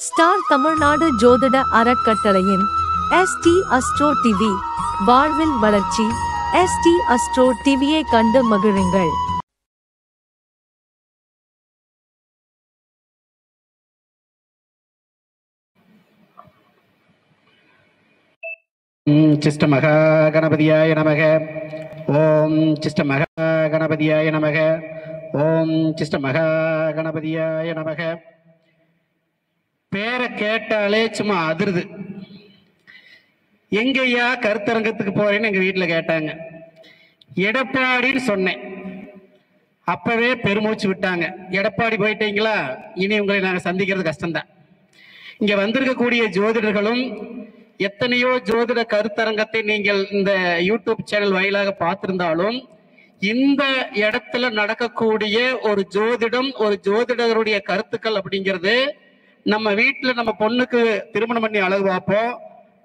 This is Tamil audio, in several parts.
ஸ்டார் தமிழ்நாடு ஜோதிட அறக்கட்டளையின் ST அஸ்ட்ரோ டிவி வாழ்வில் வளர்ச்சி. ST அஸ்ட்ரோ டிவியை கண்டு மகிழுங்கள். சிஷ்ட மகா கணபதியாய நமக. ஓம் சிஷ்ட மகா கணபதியாய நமக. ஓம் சிஷ்ட மகா கணபதியாய நமக. பேரை கேட்டாலே சும்மா அதிருது. எங்கய்யா கருத்தரங்கத்துக்கு போறேன்னு எங்க வீட்டுல கேட்டாங்க. எடப்பாடின்னு சொன்னேன். அப்பவே பெருமூச்சு விட்டாங்க. எடப்பாடி போயிட்டீங்களா, இனி உங்களை நாங்க சந்திக்கிறது கஷ்டம்தான். இங்க வந்திருக்கக்கூடிய ஜோதிடர்களும் எத்தனையோ ஜோதிட கருத்தரங்கத்தை நீங்கள் இந்த யூடியூப் சேனல் வாயிலாக பார்த்திருந்தாலும், இந்த இடத்துல நடக்கக்கூடிய ஒரு ஜோதிடம், ஒரு ஜோதிடருடைய கருத்துக்கள் அப்படிங்கிறது, நம்ம வீட்டுல நம்ம பொண்ணுக்கு திருமணம் பண்ணி அழகு பார்ப்போம்,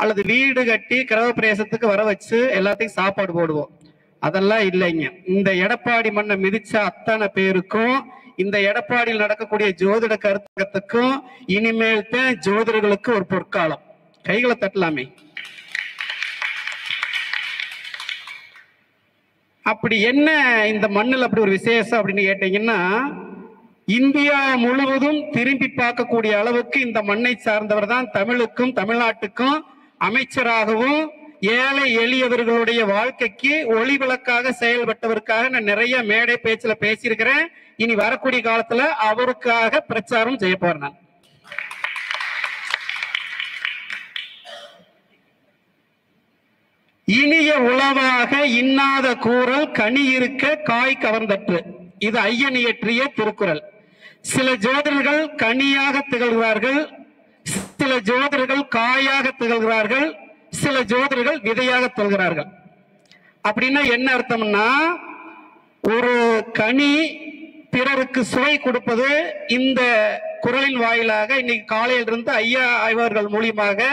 அல்லது வீடு கட்டி கிரகப்பிரவேசத்துக்கு வர வச்சு எல்லாத்தையும் சாப்பாடு போடுவோம். அதெல்லாம் இல்லைங்க. இந்த எடப்பாடி மண்ணை மிதிச்ச அத்தனை பேருக்கும், இந்த எடப்பாடியில் நடக்கக்கூடிய ஜோதிட கருத்தரங்கத்துக்கும் இனிமேல் தான் ஜோதிடர்களுக்கு ஒரு பொற்காலம். கைகளை தட்டலாமே. அப்படி என்ன இந்த மண்ணில் அப்படி ஒரு விசேஷம் அப்படின்னு கேட்டீங்கன்னா, இந்தியா முழுவதும் திரும்பி பார்க்கக்கூடிய அளவுக்கு இந்த மண்ணை சார்ந்தவர் தான் தமிழுக்கும் தமிழ்நாட்டுக்கும் அமைச்சராகவும் ஏழை எளியவர்களுடைய வாழ்க்கைக்கு ஒளி விளக்காக செயல்பட்டவருக்காக நான் நிறைய மேடை பேச்சுல பேசியிருக்கிறேன். இனி வரக்கூடிய காலத்துல அவருக்காக பிரச்சாரம் செய்ய போறேன் நான். இனிய உளவாக இன்னாத கூறல் கனி இருக்க காய் கவர்ந்தற்று. இது ஐயன் இயற்றிய திருக்குறள். சில ஜோதிடர்கள் கனியாக திகழ்கிறார்கள், சில ஜோதிடர்கள் காயாக திகழ்கிறார்கள், சில ஜோதிடர்கள் விதையாக திகழ்கிறார்கள். அப்படின்னா என்ன அர்த்தம்னா, ஒரு கனி பிறருக்கு சுவை கொடுப்பது இந்த குறளின் வாயிலாக இன்னைக்கு காலையிலிருந்து ஐயா ஆய்வர்கள் மூலியமாக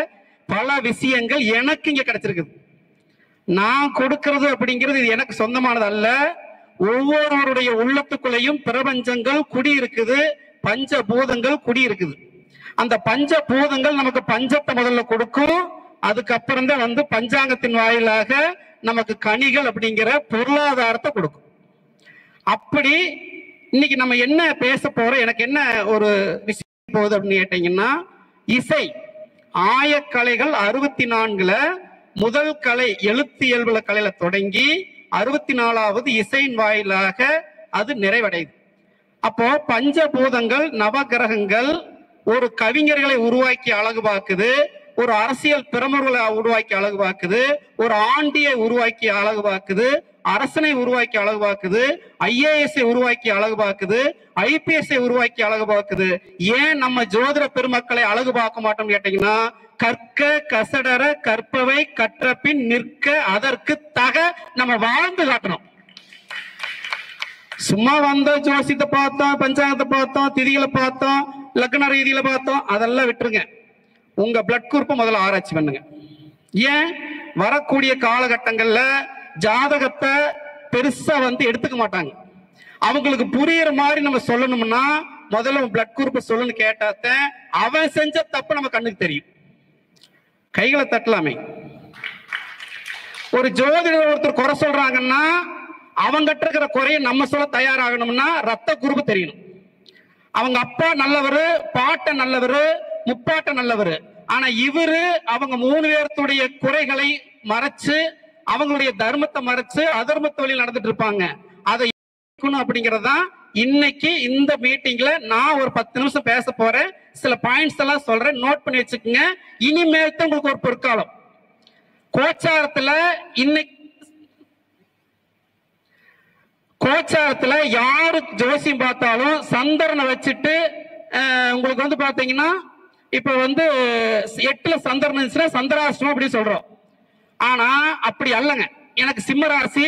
பல விஷயங்கள் எனக்கு இங்க கிடைச்சிருக்குது. நான் கொடுக்கிறது அப்படிங்கிறது இது எனக்கு சொந்தமானது அல்ல. ஒவ்வொருவருடைய உள்ளத்துக்குள்ளேயும் பிரபஞ்சங்கள் குடியிருக்குது, பஞ்சபூதங்கள் குடியிருக்குது. அந்த பஞ்சபூதங்கள் நமக்கு பஞ்சத்தை முதல்ல கொடுக்கும், அதுக்கப்புறம் தான் வந்து பஞ்சாங்கத்தின் வாயிலாக நமக்கு கனிகள் அப்படிங்கிற பொருளாதாரத்தை கொடுக்கும். அப்படி இன்னைக்கு நம்ம என்ன பேச போறோம், எனக்கு என்ன ஒரு விஷயம் போகுது அப்படின்னு கேட்டீங்கன்னா, இசை ஆயக்கலைகள் 64ல முதல் கலை எழுத்து இயல்புல கலையில தொடங்கி 64வது இசையின் வாயிலாக அது நிறைவடையுது. அப்போ பஞ்சபூதங்கள் நவகிரகங்கள் ஒரு கவிஞர்களை உருவாக்கி அழகு பார்க்குது, ஒரு அரசியல் பிரமுகர்களை உருவாக்கி அழகு பார்க்குது, ஒரு ஆண்டியை உருவாக்கி அழகு பார்க்குது, அரசனை உருவாக்கி அழகு பார்க்குது, IAS உருவாக்கி அழகு பார்க்குது, IPS உருவாக்கி அழகு பார்க்குது. ஏன் நம்ம ஜோதிட பெருமக்களை அழகு பார்க்க மாட்டோம் கேட்டீங்கன்னா, கற்க கசடர கற்பவை கற்ற பின் நிற்க அதற்கு தக நம்ம வாழ்ந்து காட்டணும். சும்மா வந்த ஜோசியத்தை பார்த்தோம், பஞ்சாங்கத்தை பார்த்தோம், திதிகளை பார்த்தோம், லக்ன ரீதியில பார்த்தோம், அதெல்லாம் விட்டுருங்க. உங்க பிளட் குரூப்பை முதல்ல ஆராய்ச்சி பண்ணுங்க. ஏன் வரக்கூடிய காலகட்டங்கள்ல ஜாதகத்தை பெருசா வந்து எடுத்துக்க மாட்டாங்க. அவங்களுக்கு புரியுற மாதிரி நம்ம சொல்லணும்னா முதல்ல பிளட் குரூப்பை சொல்லணும்னு கேட்டாத்த அவன் செஞ்ச தப்பு நம்ம கண்ணுக்கு தெரியும். கைகளை தட்டலாமே. ஒரு ஜோதிடர் ஒருத்தர் குறை சொல்றாங்கன்னா அவங்கிட்ட இருக்கிற குறைய நம்ம சொல்ல தயாராகணும்னா ரத்த குரூப் தெரியணும். அவங்க அப்பா நல்லவரு, பாட்ட நல்லவரு, முப்பாட்ட நல்லவரு. ஆனா இவரு அவங்க 3 பேர்த்துடைய குறைகளை மறைச்சு அவங்களுடைய தர்மத்தை மறைச்சு அதர்மத்தை வழியில் நடந்துட்டு இருப்பாங்க. அதை அப்படிங்கறதுதான் இன்னைக்கு இந்த மீட்டிங்ல நான் ஒரு 10 நிமிஷம் பேச போறேன். சில பாயிண்ட்ஸ் எல்லாம் சொல்றேன், நோட் பண்ணி வச்சுக்கோங்க. இனிமேல் தான் உங்களுக்கு ஒரு பொற்காலம். கோச்சாரத்துல இன்னைக்கு கோச்சாரத்துல யாரு ஜோசியம் பார்த்தாலும் சந்திரனை வச்சுட்டு உங்களுக்கு வந்து பாத்தீங்கன்னா, இப்ப வந்து 8ல சந்திரன் இருந்துச்சுன்னா சந்திராஷ்டமம் அப்படி சொல்றோம். ஆனா அப்படி அல்லங்க. எனக்கு சிம்ம ராசி,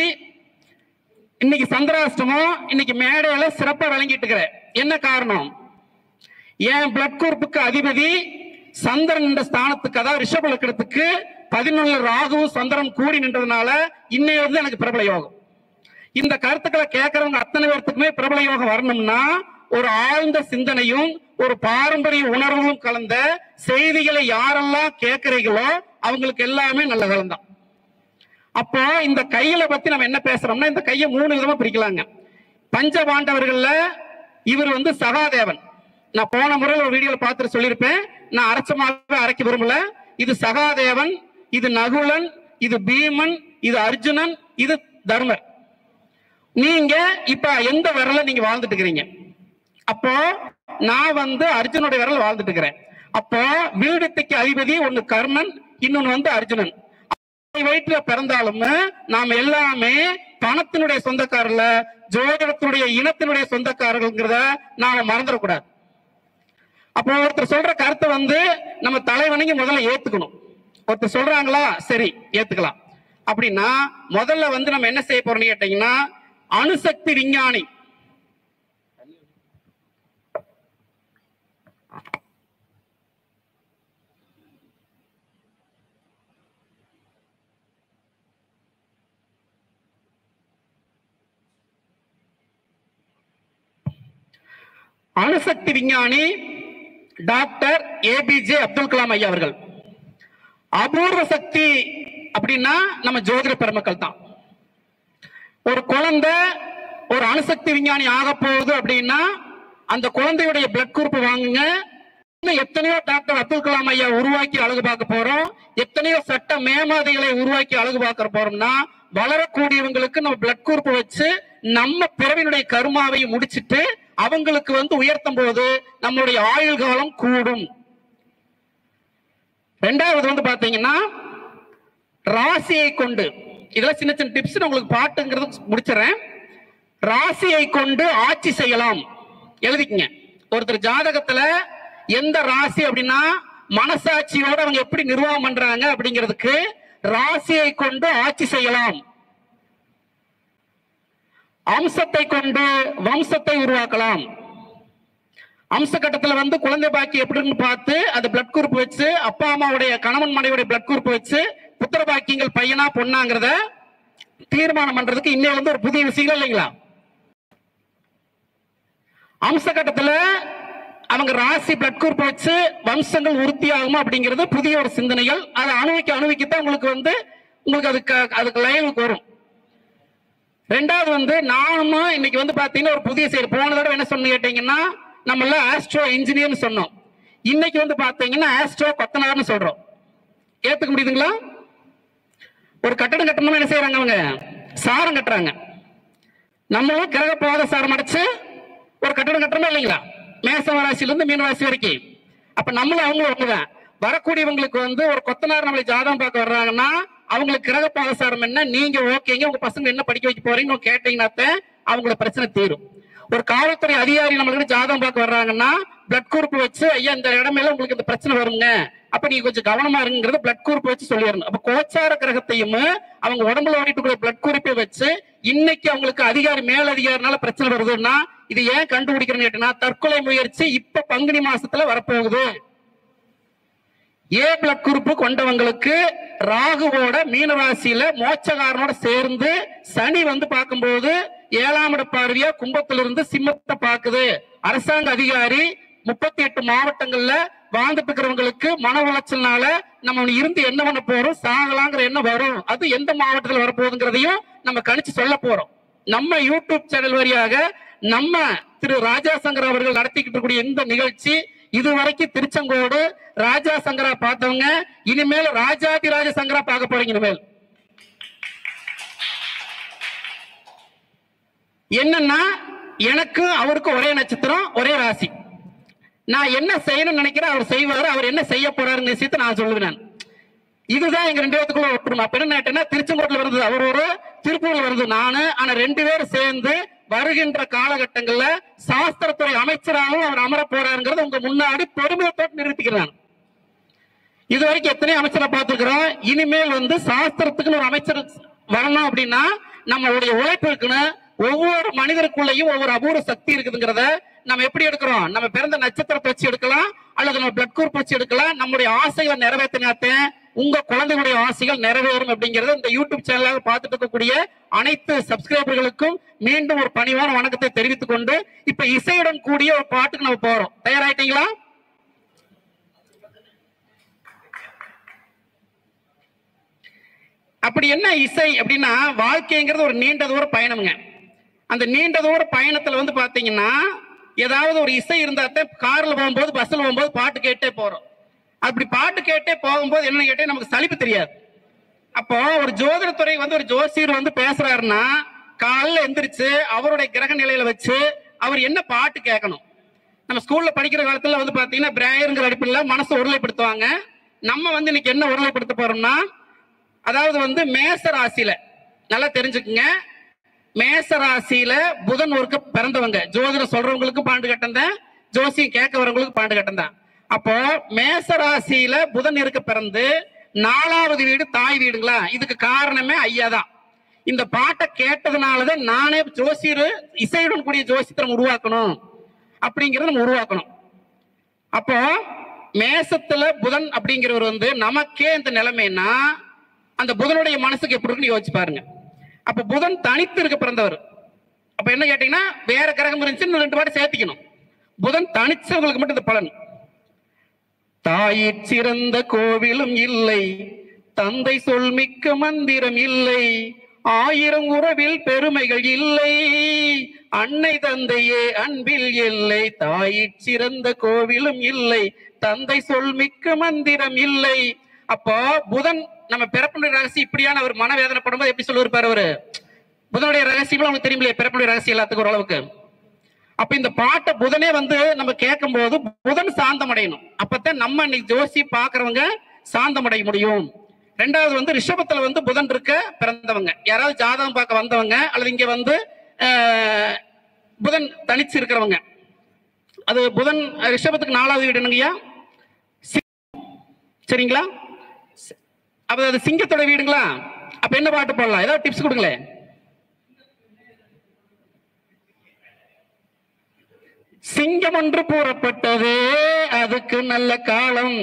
இன்னைக்கு சந்திராஷ்டமம், இன்னைக்கு மேடையில சிறப்பா விளங்கிட்டு இருக்கிறேன். என்ன காரணம்? என் பிளட் குரூப்புக்கு அதிபதி சந்திரன் என்ற ஸ்தானத்துக்கு, அதாவது ரிஷப லக்னத்துக்கு 11 ராகுவும் சந்திரன் கூடி நின்றதுனால இன்னைய வந்து எனக்கு பிரபல யோகம். இந்த கருத்துக்களை கேட்கறவங்க அத்தனை பேர்த்துக்குமே பிரபல யோகம் வரணும்னா ஒரு ஆழ்ந்த சிந்தனையும் ஒரு பாரம்பரிய உணர்வும் கலந்த செய்திகளை யாரெல்லாம் கேட்கிறீங்களோ அவங்களுக்கு எல்லாமே நல்ல காலம் தான். அப்போ இந்த கையில பத்தி நம்ம என்ன பேசுறோம்னா, இந்த கையை 3 விதமா பிரிக்கலாங்க. பஞ்ச பாண்டவர்கள்ல இவர் வந்து சகாதேவன். நான் போன முறையில் ஒரு வீடியோல பார்த்துட்டு சொல்லியிருப்பேன், நான் அரைச்சமாகவே அரைக்க விரும்பல. இது சகாதேவன், இது நகுலன், இது பீமன், இது அர்ஜுனன், இது தர்மர். நீங்க இப்ப எந்த விரல நீங்க வாழ்ந்துட்டு இருக்கிறீங்க? அப்போ நான் வந்து அர்ஜுனுடைய விரல் வாழ்ந்துட்டு இருக்கிறேன். அப்போ வீரத்துக்கு அதிபதி ஒன்னு கர்ணன், இன்னொன்னு வந்து அர்ஜுனன். வயிற்றுல பிறந்தாலும் நாம எல்லாமே பணத்தினுடைய சொந்தக்காரர்ல, ஜோதிடத்தினுடைய இனத்தினுடைய சொந்தக்காரர்கள்ங்கிறத நாம மறந்துடக்கூடாது. அப்போ ஒருத்தர் சொல்ற கருத்தை வந்து நம்ம தலைவணங்கி முதல்ல ஏத்துக்கணும். ஒருத்தர் சொல்றாங்களா, சரி ஏத்துக்கலாம் அப்படின்னா முதல்ல வந்து நம்ம என்ன செய்ய போறோம்னு கேட்டீங்கன்னா, அணுசக்தி விஞ்ஞானி அணுசக்தி விஞ்ஞானி டாக்டர் ஏபிஜே அப்துல் கலாம் ஐயா அவர்கள். அபூர்வ சக்தி அப்படின்னா நம்ம ஜோதிட பெருமக்கள் தான். ஒரு குழந்தை ஒரு அணுசக்தி விஞ்ஞானி ஆக போகுது அப்படின்னா அந்த குழந்தையுடைய பிளட் குரூப் வாங்குங்க. எத்தனையோ டாக்டர் அப்துல் கலாம் ஐயா உருவாக்கி அழகு பார்க்க போறோம், எத்தனையோ சட்ட மேமாதிகளை உருவாக்கி அழகு பார்க்க போறோம்னா வளரக்கூடியவங்களுக்கு நம்ம பிளட் குரூப் வச்சு நம்ம பிறவினுடைய கருமாவை முடிச்சிட்டு அவங்களுக்கு வந்து உயர்த்தும் போது நம்மளுடைய ஆயுள் காலம் கூடும். ரெண்டாவது வந்து பாத்தீங்கன்னா ராசியை கொண்டு, இதெல்லாம் சின்ன சின்ன டிப்ஸ் உங்களுக்கு பாட்டுங்கிறது முடிச்சிடறேன். ராசியை கொண்டு ஆட்சி செய்யலாம். எழுதிக்கங்க. ஒருத்தர் ஜாதகத்துல எந்த ராசி அப்படின்னா மனசாட்சியோட அவங்க எப்படி நிர்வாகம் பண்றாங்க அப்படிங்கிறதுக்கு ராசியை கொண்டு ஆட்சி செய்யலாம். அம்சத்தை கொண்டு வம்சத்தை உருவாக்கலாம். அம்ச கட்டத்துல வந்து குழந்தை பாக்கி எப்படின்னு பார்த்து அந்த பிளட் குரூப் வச்சு அப்பா அம்மாவுடைய கணவன் மனைவியுடைய பிளட் குரூப் வச்சு புத்திர பாக்கியங்கள் பையனா பொண்ணாங்கிறத தீர்மானம் பண்றதுக்கு இன்னும் வந்து ஒரு புதிய விஷயங்கள் இல்லைங்களா? அம்ச கட்டத்துல அவங்க ராசி பிளட் குரூப் வச்சு வம்சங்கள் உறுதி ஆகுமா அப்படிங்கிறது புதிய ஒரு சிந்தனைகள். அதை அணுவிக்கத்தான் உங்களுக்கு வந்து அதுக்கு லைனுக்கு வரும். ரெண்டாவது வந்து நானும் இன்னைக்கு வந்து பாத்தீங்கன்னா ஒரு புதிய செயல். போன தடவை என்ன சொன்னு கேட்டீங்கன்னா நம்ம ஆஸ்ட்ரோ இன்ஜினியர்னு சொன்னோம். இன்னைக்கு வந்து பாத்தீங்கன்னா ஆஸ்ட்ரோ கொத்தனார்னு சொல்றோம். ஏத்துக்க முடியுதுங்களா? ஒரு கட்டடம் கட்டணும்னு என்ன செய்யறாங்க, அவங்க சாரம் கட்டுறாங்க. நம்மளும் கிரக பாத சாரம் அடைச்சு ஒரு கட்டடம் கட்டுறோமா இல்லைங்களா? மேச ராசியில இருந்து மீன ராசி வரைக்கும். அப்ப நம்மளும் அவங்களும் ஒண்ணுதான். வரக்கூடியவங்களுக்கு வந்து ஒரு கொத்தனார் நம்மளை ஜாதகம் பார்க்க வர்றாங்கன்னா அவங்களுக்கு கிரக பாதசாரம் என்ன, நீங்க ஓகேங்க உங்க பசங்க என்ன படிக்க வைக்க போறீங்க கேட்டீங்கன்னா அவங்களோட பிரச்சனை தீரும். ஒரு காவல்துறை அதிகாரி நம்மளுக்கு ஜாதகம் பார்க்க வர்றாங்கன்னா பிளட் குரூப் வச்சு ஐயா இந்த இடமேல உங்களுக்கு இந்த பிரச்சனை வருங்க, அப்ப நீங்க கொஞ்சம் கவனமா இருங்கிறது பிளட் குரூப் வச்சு சொல்லிடணும். அப்ப கோச்சார கிரகத்தையும் அவங்க உடம்புல ஓடிட்டு பிளட் குரூப்பை வச்சு இன்னைக்கு அவங்களுக்கு அதிகாரி மேல் அதிகாரினால பிரச்சனை வருதுன்னா இது ஏன் கண்டுபிடிக்கிறேன்னு கேட்டீங்கன்னா தற்கொலை முயற்சி இப்ப பங்குனி மாசத்துல வரப்போகுது. ஏ பிளட் குரூப் கொண்டவங்களுக்கு ராகுவோட மீனராசியில மோட்சகாரனோட சேர்ந்து சனி வந்து பார்க்கும்போது 7ஆம் இட பார்வையா கும்பத்திலிருந்து சிம்மத்தை பார்க்குது. அரசாங்க அதிகாரி 38 மாவட்டங்கள்ல வாழ்ந்துட்டு இருக்கிறவங்களுக்கு மன உளைச்சல்னால நம்ம இருந்து என்ன பண்ண போறோம், சாகலாங்கிற எண்ணம் வரும். அது எந்த மாவட்டத்தில் வரப்போகுதுங்கிறதையும் நம்ம கணிச்சு சொல்ல போறோம். நம்ம யூடியூப் சேனல் வழியாக நம்ம திரு ராஜா சங்கர் அவர்கள் நடத்திக்கிட்டு இருக்கக்கூடிய இந்த நிகழ்ச்சி இதுவரைக்கும் திருச்செங்கோடு ராஜா சங்கரா பார்த்தவங்க இனிமேல் ராஜாதிராஜ சங்கரா பார்க்க போறீங்க. இனிமேல் என்னன்னா எனக்கு அவருக்கு ஒரே நட்சத்திரம் ஒரே ராசி. நான் என்ன செய்யணும்னு நினைக்கிறேன் அவர் செய்வாரு, அவர் என்ன செய்ய போறாருன்னு விஷயத்தை நான் சொல்லுவேன். இதுதான் எங்க 2 பேத்துக்குள்ள ஒற்றுமை. அப்ப என்ன கேட்டேன்னா திருச்செங்கோட்டில் வருது அவர் ஒரு, திருப்பூர்ல வருது நானு. ஆனா 2 பேரும் சேர்ந்து வருகின்ற காலகட்டங்கள்ல சாஸ்திரத்துறை அமைச்சராகவும் அவர் அமர போறாருங்கிறது உங்க முன்னாடி பெருமையோடு நிறுத்திக்கிறான். இது வரைக்கும் எத்தனை அமைச்சரை பார்த்துக்கிறோம். இனிமேல் வந்து சாஸ்திரத்துக்குன்னு ஒரு அமைச்சர் வரணும் அப்படின்னா நம்மளுடைய உழைப்பு இருக்குன்னு ஒவ்வொரு மனிதருக்குள்ளேயும் ஒவ்வொரு அபூர்வ சக்தி இருக்குதுங்கிறத நம்ம எப்படி எடுக்கிறோம், நம்ம பிறந்த நட்சத்திரத்தை வச்சு எடுக்கலாம் அல்லது நம்ம பிளட் குரூப் வச்சு எடுக்கலாம். நம்முடைய ஆசைகளை நிறைவேற்றினாத்தே உங்க குழந்தைகளுடைய ஆசைகள் நிறைவேறும் அப்படிங்கறது இந்த யூடியூப் சேனலாக பார்த்துட்டு இருக்கக்கூடிய அனைத்து சப்ஸ்கிரைபர்களுக்கும் மீண்டும் ஒரு பணிவான வணக்கத்தை தெரிவித்துக் கொண்டு இப்ப இசையுடன் கூடிய ஒரு பாட்டுக்கு நம்ம போறோம். தயாராயிட்டீங்களா? அப்படி என்ன இசை அப்படின்னா, வாழ்க்கைங்கிறது ஒரு நீண்ட தூர பயணம்ங்க. அந்த நீண்ட தூர பயணத்துல வந்து பாத்தீங்கன்னா ஏதாவது ஒரு இசை இருந்தாத்தான் கார்ல போகும்போது பஸ்ல போகும்போது பாட்டு கேட்டே போறோம். அப்படி பாட்டு கேட்டே போகும்போது என்ன கேட்டே நமக்கு சலிப்பு தெரியாது. அப்போ ஒரு ஜோதிடத்துறை வந்து ஒரு ஜோசியர் வந்து பேசுறாருன்னா காலைல எந்திரிச்சு அவருடைய கிரக நிலையில வச்சு அவர் என்ன பாட்டு கேட்கணும். நம்ம ஸ்கூல்ல படிக்கிற காலத்துல வந்து பாத்தீங்கன்னா பிரேயருங்கிற அடிப்படையில மனசு ஒருநிலைப்படுத்துவாங்க. நம்ம வந்து இன்னைக்கு என்ன ஒருநிலைப்படுத்த போறோம்னா, அதாவது வந்து மேச ராசியில நல்லா தெரிஞ்சுக்குங்க, மேச ராசியில புதன் ஒருக்க பிறந்தவங்க ஜோதிடம் சொல்றவங்களுக்கு பாண்டு கட்டம் தான், ஜோசியம் கேட்க வரவங்களுக்கு பாண்டு கட்டம் தான். அப்போ மேச ராசியில புதன் இருக்க பிறந்து 4வது வீடு தாய் வீடுங்களா, இதுக்கு காரணமே ஐயா தான். இந்த பாட்டை கேட்டதுனாலதான் நானே ஜோசியர் இசையுடன் கூடிய ஜோசியத்தை உருவாக்கணும் அப்படிங்கறத நம்ம உருவாக்கணும். அப்போ மேசத்துல புதன் அப்படிங்கிறவர் வந்து நமக்கே இந்த நிலைமைன்னா அந்த புதனுடைய மனசுக்கு எப்படி இருக்குன்னு யோசிச்சு பாருங்க. அப்ப புதன் தனித்து இருக்க பிறந்தவர். அப்ப என்ன கேட்டீங்கன்னா வேற கிரகம் இருந்துச்சுன்னு 2 பாட்டு சேர்த்திக்கணும். புதன் தனிச்சவங்களுக்கு மட்டும் இந்த பலன். தாயிற் சிறந்த கோவிலும் இல்லை, தந்தை சொல்மிக்க மந்திரம் இல்லை, 1000 உறவில் பெருமைகள் இல்லை, அன்னை தந்தையே அன்பில் இல்லை, தாயிற் சிறந்த கோவிலும் இல்லை, தந்தை சொல்மிக்க மந்திரம் இல்லை. அப்போ புதன் நம்ம பிறப்புடைய ரகசியம் இப்படியான ஒரு மனவேதனைப்படும் போது எப்படி சொல்லிருப்பாரு அவரு. புதனுடைய ரகசியம் உங்களுக்கு தெரியுமில்லையே, பிறப்புடைய ரகசியம் எல்லாத்துக்கும் ஓரளவுக்கு. அப்ப இந்த பாட்டை புதனே வந்து நம்ம கேட்கும் போது புதன் சாந்தம் அடையணும். அப்பதான் நம்ம இன்னைக்கு ஜோசி பாக்குறவங்க சாந்தம் அடைய முடியும். 2வது வந்து ரிஷபத்துல வந்து புதன் இருக்க பிறந்தவங்க, யாராவது ஜாதகம் பார்க்க வந்தவங்க அல்லது இங்க வந்து புதன் தனிச்சு இருக்கிறவங்க, அது புதன் ரிஷபத்துக்கு 4வது வீடு என்னங்கய்யா, சரிங்களா? அப்ப அது சிங்கத்தோட வீடுங்களா? அப்ப என்ன பாட்டு போடலாம், ஏதாவது டிப்ஸ் கொடுங்களேன். சிங்கம் ஒன்று கூறப்பட்டது, அதுக்கு நல்ல காலம்,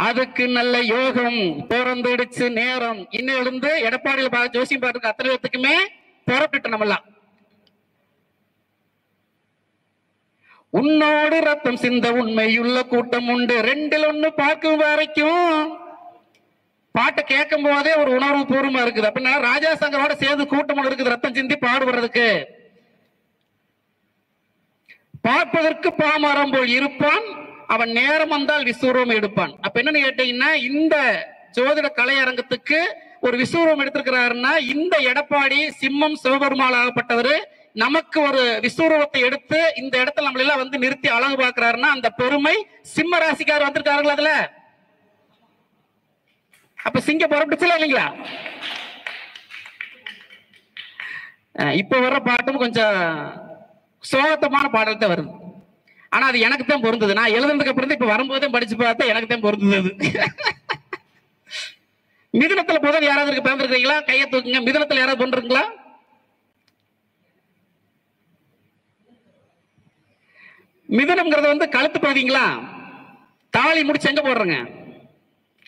அதுக்கு நல்ல யோகம், பிறந்துடுச்சு நேரம். இன்னும் இருந்து எடப்பாடியில ஜோசியம் பாட்டுக்கு அத்தனை பேத்துக்குமே புறப்பட்டு நம்மலாம். உன்னோடு ரத்தம் சிந்த உண்மையுள்ள கூட்டம் உண்டு, 2ல் 1 பார்க்கும் வரைக்கும். பாட்டை கேட்கும் போதே ஒரு உணர்வு பூர்வமா இருக்குது. அப்படின்னா ராஜா சங்கரோட சேர்ந்து கூட்டம் இருக்குது ரத்தம் சிந்தி பாடுபடுறதுக்கு. பார்ப்பதற்கு பாமரம் போல் இருப்பான், அவன் நேரம் வந்தால் விஸ்வரூபம் எடுப்பான். அப்ப என்னன்னு கேட்டீங்கன்னா, இந்த ஜோதிட கலையரங்கத்துக்கு ஒரு விஸ்வரூபம் எடுத்திருக்கிறாருன்னா இந்த எடப்பாடி சிம்மம் சிவபெருமாள் ஆகப்பட்டவர் நமக்கு ஒரு விஸ்வரூபத்தை எடுத்து இந்த இடத்துல நம்மள எல்லாம் வந்து நிறுத்தி அழகு பார்க்கிறாருன்னா அந்த பெருமை சிம்ம ராசிக்காரர் வந்திருக்காருங்களா அதுல. அப்ப சிங்க புறப்பட்டுச்சுல இல்லைங்களா? இப்ப வர்ற பாட்டும் கொஞ்சம் சோகத்தமான பாடல் தான் வருது. ஆனா அது எனக்கு தான் பொருந்தது. நான் எழுதுனதுக்கு அப்புறம் இப்ப வரும்போதே படிச்சு பார்த்தா எனக்கு தான் பொருந்தது. மிதுனத்துல புதன் யாராவது இருக்கு பிறந்திருக்கீங்களா? கையை தூக்குங்க. மிதுனத்துல யாராவது பண்றீங்களா? மிதுனம்ங்கிறது வந்து கழுத்து பகுதிங்களா? தாலி முடிச்சு எங்க போடுறோங்க?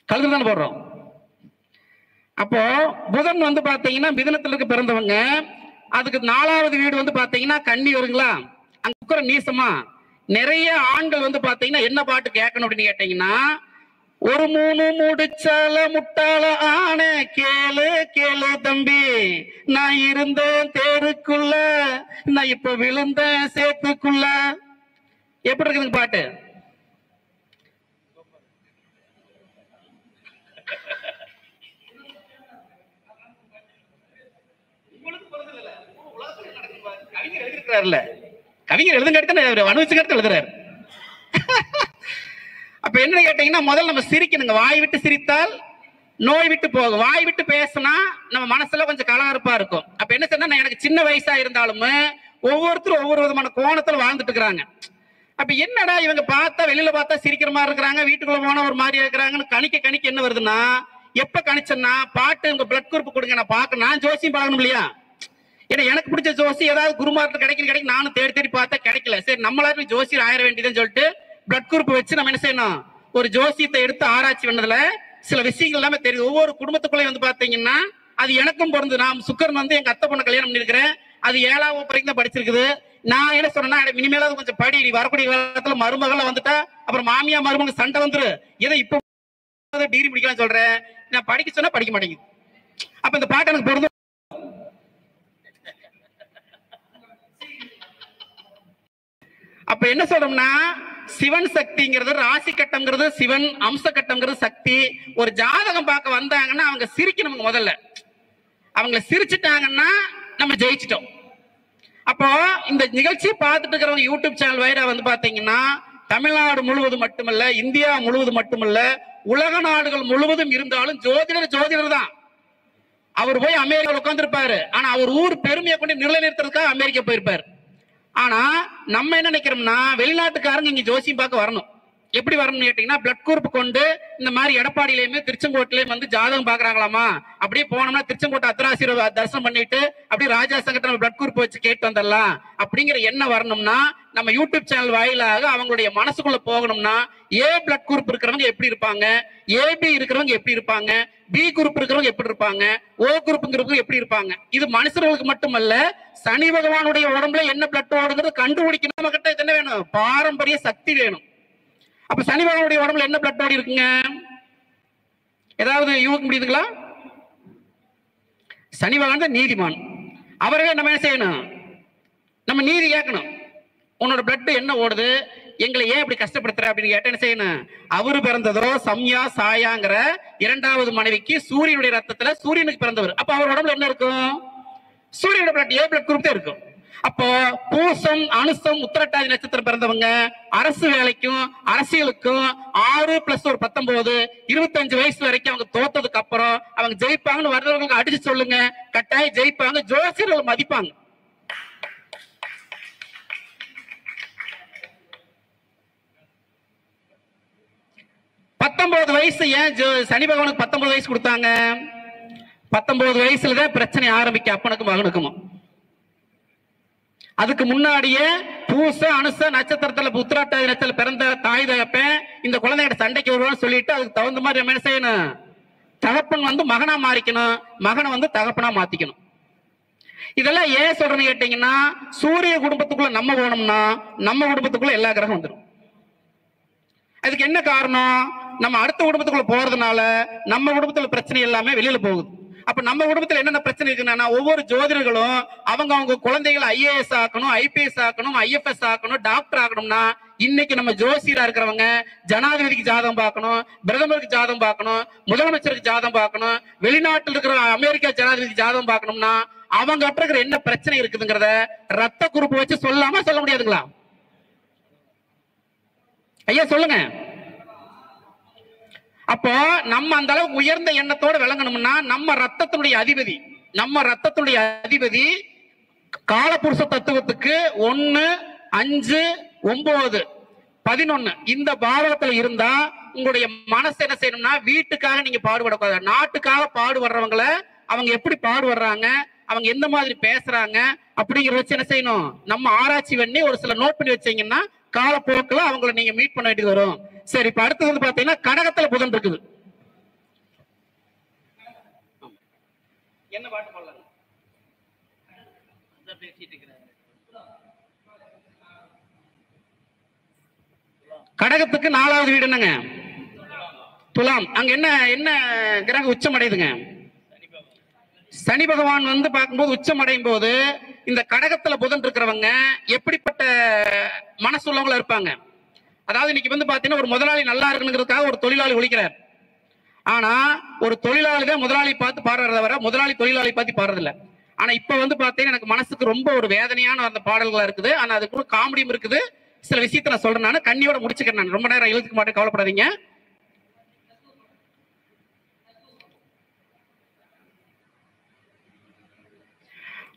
கழுத்து தானே போடுறோம். அப்போ புதன் வந்து பாத்தீங்கன்னா மிதுனத்துல இருக்க பிறந்தவங்க, அதுக்கு 4வது வீடு வந்து பாத்தீங்கன்னா கன்னி வருங்களா? அங்க இருக்கிற நீசமா நிறைய ஆண்கள் வந்து பாத்தீங்கன்னா என்ன பாட்டு கேட்கணும் அப்படின்னு கேட்டீங்கன்னா, ஒரு 3 முடிச்சால முட்டாள ஆன கேளு கேளு தம்பி, நான் இருந்தேன் தேருக்குள்ள, நான் இப்ப விழுந்தேன் சேத்துக்குள்ள. எப்படி இருக்குதுங்க பாட்டு? கவிஞர் எழுதிருக்கிறாருல்ல, கவிஞர் எழுதுங்க அனுபவிச்சு எழுதுறாரு. அப்ப என்ன கேட்டீங்கன்னா, முதல்ல நம்ம சிரிக்கணுங்க. வாய் விட்டு சிரித்தால் நோய் விட்டு போகும். வாய் விட்டு பேசினா நம்ம மனசுல கொஞ்சம் கலகரப்பா இருக்கும். அப்ப என்ன சொன்னா, எனக்கு சின்ன வயசா இருந்தாலும் ஒவ்வொருத்தரும் ஒவ்வொரு விதமான கோணத்துல வாழ்ந்துட்டு இருக்கிறாங்க. அப்ப என்னடா இவங்க பார்த்தா வெளியில பார்த்தா சிரிக்கிற மாதிரி இருக்கிறாங்க, வீட்டுக்குள்ள போனா ஒரு மாதிரி இருக்கிறாங்கன்னு கணிக்க என்ன வருதுன்னா, எப்ப கணிச்சேன்னா பாட்டு உங்க பிளட் குரூப் கொடுங்க நான் பார்க்க, நான் ஜோசியம் பார்க்கணும் இல்லையா? ஏன்னா எனக்கு பிடிச்ச ஜோசி ஏதாவது குருமார்ட்ட கிடைக்கும் நானும் தேடி பார்த்தா கிடைக்கல. சரி நம்மளால ஜோசியர் ஆயிர வேண்டியதுன்னு சொல்லிட்டு பிளட் குரூப் வச்சு நம்ம என்ன செய்யணும், ஒரு ஜோசியத்தை எடுத்து ஆராய்ச்சி பண்ணதுல சில விஷயங்கள் எல்லாமே தெரியுது. ஒவ்வொரு குடும்பத்துக்குள்ளே வந்து பாத்தீங்கன்னா அது எனக்கும் பிறந்து, நான் சுக்கரன் வந்து எங்க அத்தை பொண்ணை கல்யாணம் பண்ணிருக்கிறேன். அது 7ஆம் வகுப்பு வரைக்கும் தான் படிச்சிருக்குது. நான் என்ன சொன்னேன்னா, இனிமேலாவது கொஞ்சம் படி, நீ வரக்கூடிய காலத்துல மருமகள் வந்துட்டா அப்புறம் மாமியா மருமக சண்டை வந்துரு, இதை இப்போ டிகிரி முடிக்கலாம் சொல்றேன். நான் படிக்க சொன்னா படிக்க மாட்டேங்குது. அப்ப இந்த பாட்டு எனக்கு பொருந்தும். அப்ப என்ன சொல்றோம்னா, சிவன் சக்திங்கிறது, ராசி கட்டம்ங்கிறது சிவன், அம்ச கட்டம்ங்கிறது சக்தி. ஒரு ஜாதகம் பார்க்க வந்தாங்கன்னா அவங்க சிரிக்கணும். முதல்ல அவங்க சிரிச்சுட்டாங்கன்னா நம்ம ஜெயிச்சிட்டோம். அப்போ இந்த நிகழ்ச்சி பார்த்துட்டு இருக்கிறவங்க யூடியூப் சேனல் வயிறா வந்து பாத்தீங்கன்னா, தமிழ்நாடு முழுவதும் மட்டுமல்ல, இந்தியா முழுவதும் மட்டுமல்ல, உலக நாடுகள் முழுவதும் இருந்தாலும் ஜோதிடர் தான். அவர் போய் அமெரிக்காவில் உட்கார்ந்துருப்பாரு. ஆனா அவர் ஊர் பெருமையை கொண்டு நிலைநிறுத்துறதுக்காக அமெரிக்கா போயிருப்பாரு. ஆனா நம்ம என்ன நினைக்கிறோம்னா, வெளிநாட்டுக்காரங்க இங்க ஜோசியம் பார்க்க வரணும். எப்படி வரணும்னு கேட்டீங்கன்னா, பிளட் குரூப் கொண்டு இந்த மாதிரி எடப்பாடியிலயுமே திருச்செங்கோட்டிலயும் வந்து ஜாதகம் பாக்குறாங்களாமா. அப்படியே போனோம்னா திருச்செங்கோட்டை அத்தராசிர தரிசனம் பண்ணிட்டு அப்படியே ராஜா சங்கத்துல பிளட் குரூப் வச்சு கேட்டு வந்துடலாம் அப்படிங்கிற எண்ணம் வரணும்னா, நம்ம யூடியூப் சேனல் வாயிலாக அவங்களுடைய மனசுக்குள்ள போகணும்னா, ஏ பிளட் குரூப் இருக்கிறவங்க எப்படி இருப்பாங்க, ஏபி இருக்கிறவங்க எப்படி இருப்பாங்க, பி குரூப் இருக்கிறவங்க எப்படி இருப்பாங்க, ஓ குரூப் எப்படி இருப்பாங்க. இது மனுஷர்களுக்கு மட்டுமல்ல, சனி பகவானுடைய உடம்புல என்ன பிளட் ஓடுங்கிறது கண்டுபிடிக்கணும். நம்ம கிட்ட என்ன வேணும்? பாரம்பரிய சக்தி வேணும். அப்ப சனி பகவானுடைய உடம்புல என்ன பிளட் ஓடி இருக்குங்க? ஏதாவது யூகிக்க முடியுதுங்களா? சனி பகவான் தான் நீதிமான். அவரே நம்ம என்ன செய்யணும்? நம்ம நீதி கேட்கணும். உன்னோட பிளட் என்ன ஓடுது, எங்களை ஏன் இப்படி கஷ்டப்படுத்துற அப்படின்னு கேட்ட என்ன செய்யணும்? அவரு பிறந்ததோ சம்யா சாயாங்கிற 2வது மனைவிக்கு சூரியனுடைய ரத்தத்துல சூரியனுக்கு பிறந்தவர். அப்ப அவர் உடம்புல என்ன இருக்கும்? சூரியனோட பிளட், ஏ பிளட் குரூப் தான் இருக்கும். அப்போ பூசம், அனுசம், உத்திரட்டாதி நட்சத்திரம் பிறந்தவங்க அரசு வேலைக்கும் அரசியலுக்கும் 6 + 1 19 25 வயசு வரைக்கும் அவங்க தோத்ததுக்கு அப்புறம் அவங்க ஜெயிப்பாங்கன்னு வர்றவங்களுக்கு அடிச்சு சொல்லுங்க, கட்டாயம் ஜெயிப்பாங்க. ஜோசியர்கள் மதிப்பாங்க. வயசு ஏன் சனி பகவானுக்கு 19 வயசு கொடுத்தாங்க? 19 வயசுலதான் பிரச்சனை ஆரம்பிக்க அப்பனுக்கும் மகனுக்கும். அதுக்கு முன்னாடியே பூச அனுச நட்சத்திரத்துல உத்திராட்டாதி நட்சத்திரத்துல பிறந்த தாய் தகப்பன் இந்த குழந்தைகிட்ட சண்டைக்கு வருவான்னு சொல்லிட்டு அதுக்கு தகுந்த மாதிரி என்ன செய்யணும்? தகப்பன் வந்து மகனா மாறிக்கணும், மகனை வந்து தகப்பனா மாத்திக்கணும். இதெல்லாம் ஏன் சொல்றேன்னு கேட்டீங்கன்னா, சூரிய குடும்பத்துக்குள்ள நம்ம போனோம்னா நம்ம குடும்பத்துக்குள்ள எல்லா கிரகம் வந்துடும். அதுக்கு என்ன காரணம்? நம்ம அடுத்த குடும்பத்துக்குள்ள போறதுனால நம்ம குடும்பத்துல பிரச்சனை எல்லாமே வெளியில போகுது. அப்ப நம்ம குடும்பத்துல என்னென்ன பிரச்சனை இருக்குன்னா, ஒவ்வொரு ஜோதிடர்களும் அவங்க குழந்தைகளை IAS ஆக்கணும், IPS ஆக்கணும், IFS ஆக்கணும், டாக்டர் ஆக்கணும்னா, இன்னைக்கு நம்ம ஜோசியரா இருக்கிறவங்க ஜனாதிபதிக்கு ஜாதகம் பார்க்கணும், பிரதமருக்கு ஜாதகம் பார்க்கணும், முதலமைச்சருக்கு ஜாதகம் பார்க்கணும், வெளிநாட்டில் இருக்கிற அமெரிக்கா ஜனாதிபதிக்கு ஜாதகம் பார்க்கணும்னா அவங்க இருக்கிற என்ன பிரச்சனை இருக்குதுங்கிறத ரத்த குரூப் வச்சு சொல்லாம சொல்ல முடியாதுங்களா? ஐயா சொல்லுங்க. அப்போ நம்ம அந்த அளவுக்கு உயர்ந்த எண்ணத்தோட விளங்கணும்னா, நம்ம ரத்தத்தினுடைய அதிபதி காலபுருஷ தத்துவத்துக்கு 1, 5, 9, 11 இந்த பாவகத்துல இருந்தா உங்களுடைய மனசு என்ன செய்யணும்னா, வீட்டுக்காக நீங்க பாடுபடக்கூடாது. நாட்டுக்காக பாடுபடுறவங்களை அவங்க எப்படி பாடுபடுறாங்க, அவங்க எந்த மாதிரி பேசுறாங்க அப்படிங்கிற வச்சு என்ன செய்யணும்? நம்ம ஆராய்ச்சி பண்ணி ஒரு சில நோட் பண்ணி வச்சீங்கன்னா காலப்போக்கில் அவங்களை நீங்க மீட் பண்ண வேண்டியது வரும். சரி, இப்ப அடுத்தது வந்து பாத்தீங்கன்னா கடகத்துல புதன் இருக்குது. என்ன பாட்டு பாடலாம்? கடகத்துக்கு 4வது வீடு என்னங்க? துலாம். அங்க என்ன என்ன கிரகம் உச்சம் அடையுதுங்க? சனி பகவான் வந்து பார்க்கும்போது உச்சம் அடையும் போது இந்த கடகத்துல புதன் இருக்கிறவங்க எப்படிப்பட்ட மனசுள்ளவங்களா இருப்பாங்க? அதாவது இன்னைக்கு வந்து பாத்தீங்கன்னா, ஒரு முதலாளி நல்லா இருக்கணுங்கிறதுக்காக ஒரு தொழிலாளி ஒழிக்கிறார். ஆனா ஒரு தொழிலாளி தான் முதலாளி பார்த்து பாடுறத வர முதலாளி தொழிலாளி பார்த்து பாடுறது இல்ல. ஆனா இப்ப வந்து பாத்தீங்கன்னா எனக்கு மனசுக்கு ரொம்ப ஒரு வேதனையான அந்த பாடல்களா இருக்குது. ஆனா அதுக்கு காமெடியும் இருக்குது. சில விஷயத்த நான் சொல்றேன். நான் கண்ணியோட முடிச்சுக்கிறேன். நான் ரொம்ப நேரம் இழுத்துக்க மாட்டேன், கவலைப்படாதீங்க.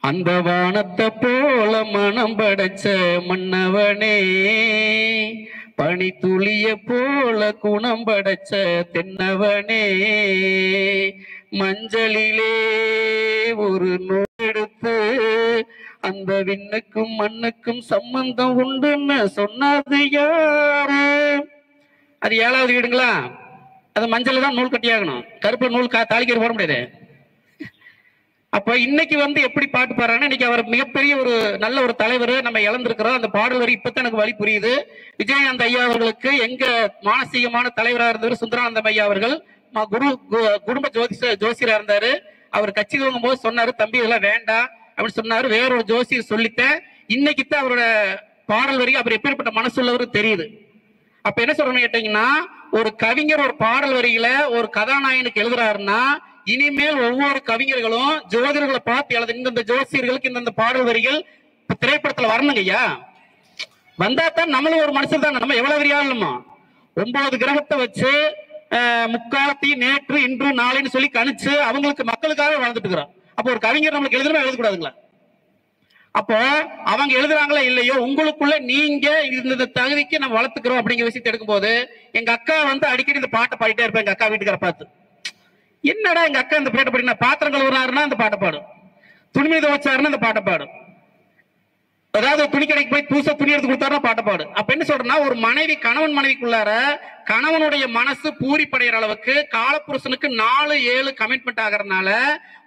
அந்த வானத்தை போல மனம் படைச்ச மன்னவனே, பனி துளிய போல குணம் படைச்ச தென்னவனே, மஞ்சளிலே ஒரு நூலெடுத்து அந்த விண்ணுக்கும் மண்ணுக்கும் சம்பந்தம் உண்டுன்னு சொன்னது யாரு? அது 7வது வீடுங்களா? அது மஞ்சள் தான் நூல் கட்டியாகணும், கருப்பு நூல் தாலிக்கறி போட முடியாது. அப்ப இன்னைக்கு வந்து எப்படி பாட்டு பாடுறாங்கன்னா, இன்னைக்கு அவர் மிகப்பெரிய ஒரு நல்ல ஒரு தலைவர் நம்ம இழந்திருக்கிறோம். அந்த பாடல் வரி இப்பதான் எனக்கு வழி புரியுது. விஜயகாந்த் ஐயா அவர்களுக்கு எங்க மானசீகமான தலைவராக இருந்தவர் சுந்தரானந்தம் ஐயா அவர்கள் குடும்ப ஜோசியரா இருந்தாரு. அவர் கட்சி துவங்கும் போது சொன்னாரு, தம்பி இதெல்லாம் வேண்டாம் அப்படின்னு சொன்னாரு. வேறொரு ஜோசியர் சொல்லிட்டேன். இன்னைக்கு தான் அவரோட பாடல் வரி அவர் எப்பேற்பட்ட மனசுள்ளவரு தெரியுது. அப்ப என்ன சொல்றேன்னு கேட்டீங்கன்னா, ஒரு கவிஞர் ஒரு பாடல் வரியில ஒரு கதாநாயகனுக்கு எழுதுறாருன்னா, இனிமேல் ஒவ்வொரு கவிஞர்களும் ஜோதிடர்களை பார்த்து எழுது, இந்த ஜோசியர்களுக்கு இந்த பாடல் வரிகள் திரைப்படத்துல வரணுங்க ஐயா. வந்தா தான் நம்மளும் ஒரு மனுஷன் தான். நம்ம எவ்வளவு வரியாளுமா 9 கிரகத்தை வச்சு முக்காலத்தையும் நேற்று இன்று நாளைன்னு சொல்லி கணிச்சு அவங்களுக்கு மக்களுக்காக வாழ்ந்துட்டு இருக்கிறோம். அப்போ ஒரு கவிஞர் நம்மளுக்கு எழுதுனா எழுதக்கூடாதுங்களா? அப்போ அவங்க எழுதுறாங்களா இல்லையோ, உங்களுக்குள்ள நீங்க இந்த தகுதிக்கு நம்ம வளர்த்துக்கிறோம் அப்படிங்கிற விஷயத்தை எடுக்கும் போது, எங்க அக்கா வந்து அடிக்கடி இந்த பாட்டை பாடிட்டே இருப்பேன். எங்க அக்கா வீட்டுக்கார பார்த்து, என்னடா எங்க அக்கா இந்த பாட்டை பாடினா, பாத்திரம் கழுவுறாருன்னா அந்த பாட்டை பாடும், துணிமணி துவைச்சாருன்னா அந்த பாட்டை பாடும், அதாவது துணி கடைக்கு போய் புதுசா துணி எடுத்து கொடுத்தாருன்னா பாட்டை பாடும். அப்ப என்ன சொல்றேன்னா, ஒரு மனைவி கணவன் மனைவிக்குள்ளார கணவனுடைய மனசு பூரிப்படைகிற அளவுக்கு காலப்புருஷனுக்கு 4-7 கமிட்மெண்ட் ஆகிறதுனால